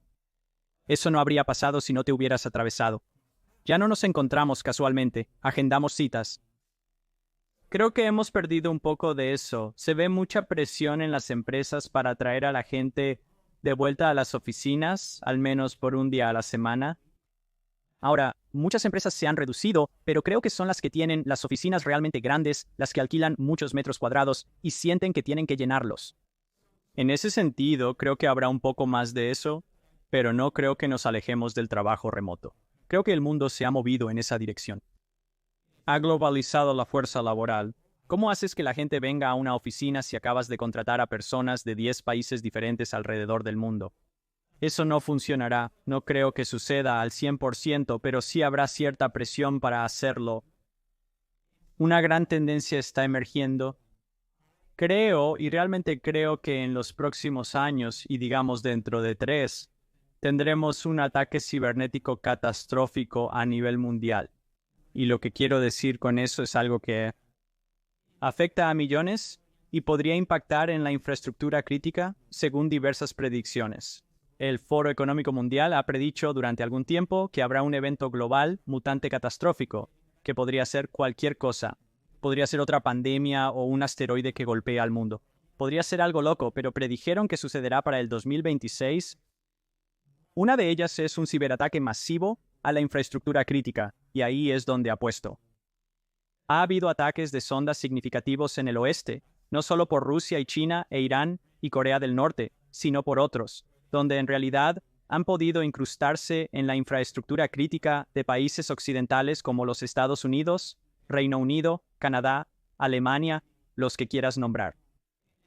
Eso no habría pasado si no te hubieras atravesado. Ya no nos encontramos casualmente, agendamos citas. Creo que hemos perdido un poco de eso. Se ve mucha presión en las empresas para atraer a la gente de vuelta a las oficinas, al menos por un día a la semana. Ahora, muchas empresas se han reducido, pero creo que son las que tienen las oficinas realmente grandes, las que alquilan muchos metros cuadrados y sienten que tienen que llenarlos. En ese sentido, creo que habrá un poco más de eso, pero no creo que nos alejemos del trabajo remoto. Creo que el mundo se ha movido en esa dirección. Ha globalizado la fuerza laboral. ¿Cómo haces que la gente venga a una oficina si acabas de contratar a personas de 10 países diferentes alrededor del mundo? Eso no funcionará. No creo que suceda al 100%, pero sí habrá cierta presión para hacerlo. Una gran tendencia está emergiendo. Creo, y realmente creo que en los próximos años, y digamos dentro de 3, tendremos un ataque cibernético catastrófico a nivel mundial. Y lo que quiero decir con eso es algo que afecta a millones, y podría impactar en la infraestructura crítica según diversas predicciones. El Foro Económico Mundial ha predicho durante algún tiempo que habrá un evento global mutante catastrófico, que podría ser cualquier cosa. Podría ser otra pandemia o un asteroide que golpee al mundo. Podría ser algo loco, pero predijeron que sucederá para el 2026. Una de ellas es un ciberataque masivo a la infraestructura crítica, y ahí es donde apuesto. Ha habido ataques de sondas significativos en el oeste, no solo por Rusia y China e Irán y Corea del Norte, sino por otros, donde en realidad han podido incrustarse en la infraestructura crítica de países occidentales como los Estados Unidos, Reino Unido, Canadá, Alemania, los que quieras nombrar.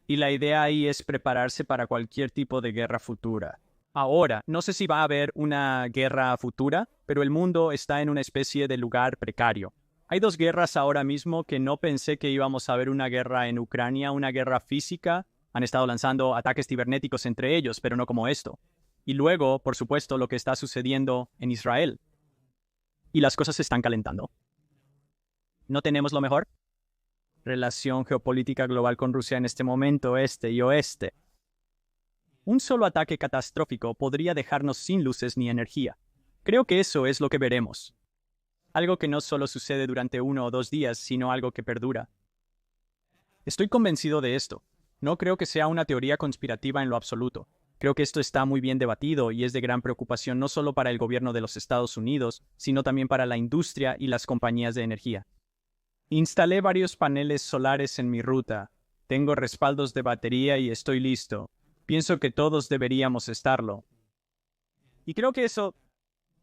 Y la idea ahí es prepararse para cualquier tipo de guerra futura. Ahora, no sé si va a haber una guerra futura, pero el mundo está en una especie de lugar precario. Hay dos guerras ahora mismo que no pensé que íbamos a ver: una guerra en Ucrania, una guerra física. Han estado lanzando ataques cibernéticos entre ellos, pero no como esto. Y luego, por supuesto, lo que está sucediendo en Israel. Y las cosas se están calentando. ¿No tenemos lo mejor? Relación geopolítica global con Rusia en este momento, este y oeste. Un solo ataque catastrófico podría dejarnos sin luces ni energía. Creo que eso es lo que veremos. Algo que no solo sucede durante 1 o 2 días, sino algo que perdura. Estoy convencido de esto. No creo que sea una teoría conspirativa en lo absoluto. Creo que esto está muy bien debatido y es de gran preocupación no solo para el gobierno de los Estados Unidos, sino también para la industria y las compañías de energía. Instalé varios paneles solares en mi ruta. Tengo respaldos de batería y estoy listo. Pienso que todos deberíamos estarlo. Y creo que eso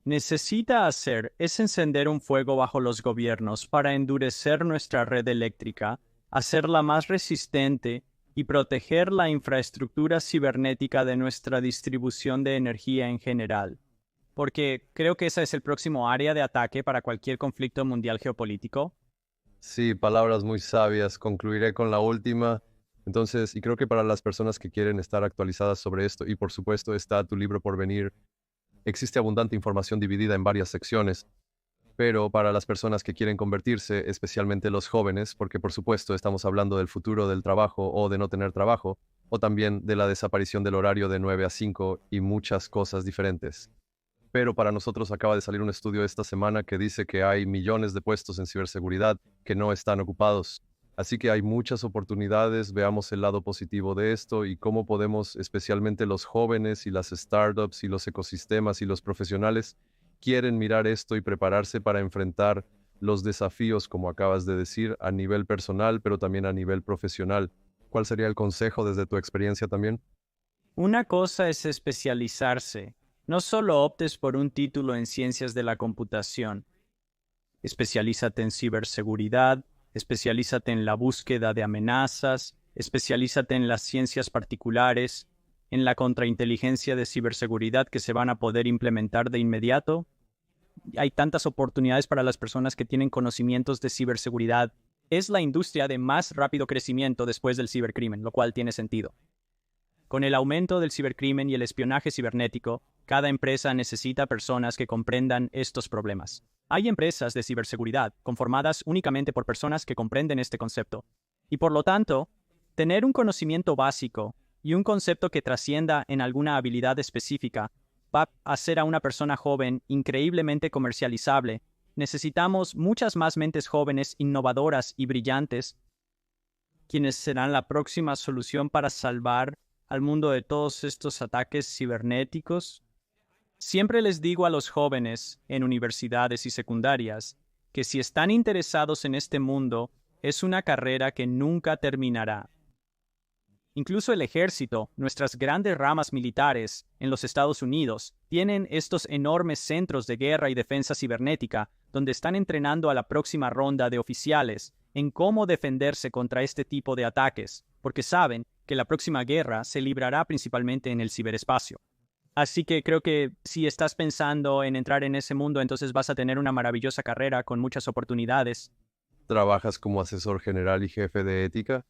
necesita hacer es encender un fuego bajo los gobiernos para endurecer nuestra red eléctrica, hacerla más resistente y proteger la infraestructura cibernética de nuestra distribución de energía en general. Porque creo que esa es el próximo área de ataque para cualquier conflicto mundial geopolítico. Sí, palabras muy sabias. Concluiré con la última. Entonces, y creo que para las personas que quieren estar actualizadas sobre esto, y por supuesto está tu libro por venir, existe abundante información dividida en varias secciones, pero para las personas que quieren convertirse, especialmente los jóvenes, porque por supuesto estamos hablando del futuro del trabajo o de no tener trabajo, o también de la desaparición del horario de 9 a 5 y muchas cosas diferentes. Pero para nosotros acaba de salir un estudio esta semana que dice que hay millones de puestos en ciberseguridad que no están ocupados. Así que hay muchas oportunidades. Veamos el lado positivo de esto y cómo podemos, especialmente los jóvenes y las startups y los ecosistemas y los profesionales, quieren mirar esto y prepararse para enfrentar los desafíos, como acabas de decir, a nivel personal, pero también a nivel profesional. ¿Cuál sería el consejo desde tu experiencia también? Una cosa es especializarse. No solo optes por un título en ciencias de la computación. Especialízate en ciberseguridad, especialízate en la búsqueda de amenazas, especialízate en las ciencias particulares, en la contrainteligencia de ciberseguridad que se van a poder implementar de inmediato. Hay tantas oportunidades para las personas que tienen conocimientos de ciberseguridad. Es la industria de más rápido crecimiento después del cibercrimen, lo cual tiene sentido. Con el aumento del cibercrimen y el espionaje cibernético, cada empresa necesita personas que comprendan estos problemas. Hay empresas de ciberseguridad conformadas únicamente por personas que comprenden este concepto. Y por lo tanto, tener un conocimiento básico y un concepto que trascienda en alguna habilidad específica va a hacer a una persona joven increíblemente comercializable. Necesitamos muchas más mentes jóvenes, innovadoras y brillantes, quienes serán la próxima solución para salvar al mundo de todos estos ataques cibernéticos. Siempre les digo a los jóvenes en universidades y secundarias que si están interesados en este mundo, es una carrera que nunca terminará. Incluso el ejército, nuestras grandes ramas militares en los Estados Unidos, tienen estos enormes centros de guerra y defensa cibernética, donde están entrenando a la próxima ronda de oficiales en cómo defenderse contra este tipo de ataques, porque saben que la próxima guerra se librará principalmente en el ciberespacio. Así que creo que si estás pensando en entrar en ese mundo, entonces vas a tener una maravillosa carrera con muchas oportunidades. ¿Trabajas como asesor general y jefe de ética?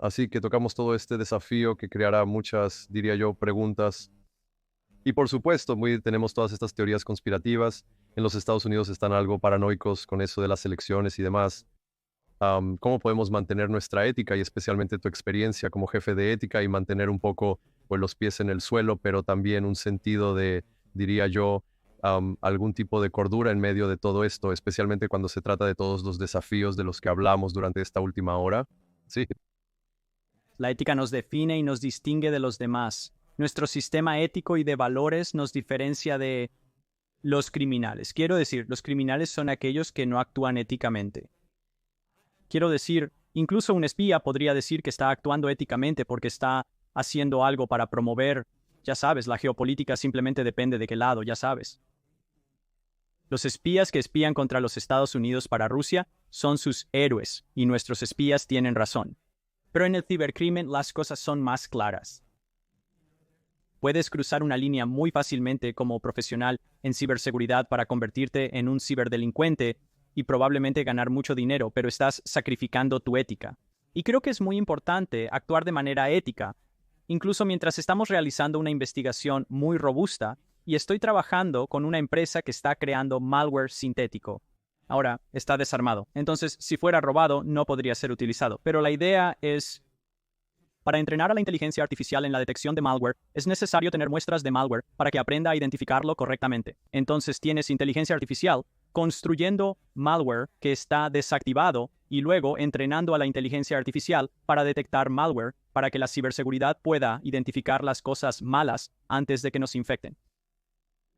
Así que tocamos todo este desafío que creará muchas, diría yo, preguntas. Y por supuesto, tenemos todas estas teorías conspirativas. En los Estados Unidos están algo paranoicos con eso de las elecciones y demás. cómo podemos mantener nuestra ética y especialmente tu experiencia como jefe de ética y mantener un poco pues, los pies en el suelo, pero también un sentido de, diría yo, algún tipo de cordura en medio de todo esto, especialmente cuando se trata de todos los desafíos de los que hablamos durante esta última hora. Sí. La ética nos define y nos distingue de los demás. Nuestro sistema ético y de valores nos diferencia de los criminales. Quiero decir, los criminales son aquellos que no actúan éticamente. Quiero decir, incluso un espía podría decir que está actuando éticamente porque está haciendo algo para promover, ya sabes, la geopolítica simplemente depende de qué lado, ya sabes. Los espías que espían contra los Estados Unidos para Rusia son sus héroes, y nuestros espías tienen razón. Pero en el cibercrimen las cosas son más claras. Puedes cruzar una línea muy fácilmente como profesional en ciberseguridad para convertirte en un ciberdelincuente y probablemente ganar mucho dinero, pero estás sacrificando tu ética. Y creo que es muy importante actuar de manera ética, incluso mientras estamos realizando una investigación muy robusta y estoy trabajando con una empresa que está creando malware sintético. Ahora, está desarmado. Entonces, si fuera robado, no podría ser utilizado. Pero la idea es, para entrenar a la inteligencia artificial en la detección de malware, es necesario tener muestras de malware para que aprenda a identificarlo correctamente. Entonces, tienes inteligencia artificial construyendo malware que está desactivado y luego entrenando a la inteligencia artificial para detectar malware para que la ciberseguridad pueda identificar las cosas malas antes de que nos infecten.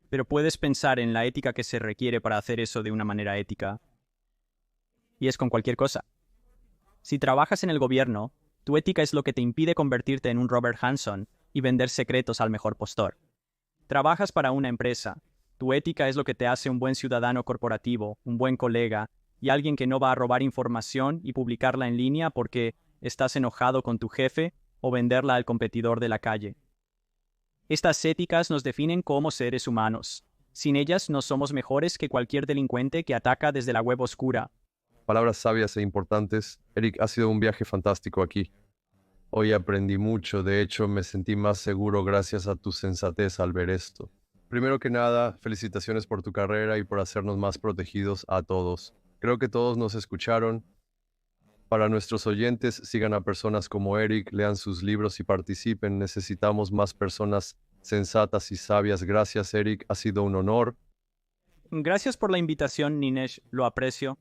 Pero puedes pensar en la ética que se requiere para hacer eso de una manera ética. Y es con cualquier cosa. Si trabajas en el gobierno, tu ética es lo que te impide convertirte en un Robert Hanson y vender secretos al mejor postor. Trabajas para una empresa. Tu ética es lo que te hace un buen ciudadano corporativo, un buen colega y alguien que no va a robar información y publicarla en línea porque estás enojado con tu jefe o venderla al competidor de la calle. Estas éticas nos definen como seres humanos. Sin ellas no somos mejores que cualquier delincuente que ataca desde la web oscura. Palabras sabias e importantes. Eric, ha sido un viaje fantástico aquí. Hoy aprendí mucho, de hecho me sentí más seguro gracias a tu sensatez al ver esto. Primero que nada, felicitaciones por tu carrera y por hacernos más protegidos a todos. Creo que todos nos escucharon. Para nuestros oyentes, sigan a personas como Eric, lean sus libros y participen. Necesitamos más personas sensatas y sabias. Gracias, Eric. Ha sido un honor. Gracias por la invitación, Ninesh. Lo aprecio.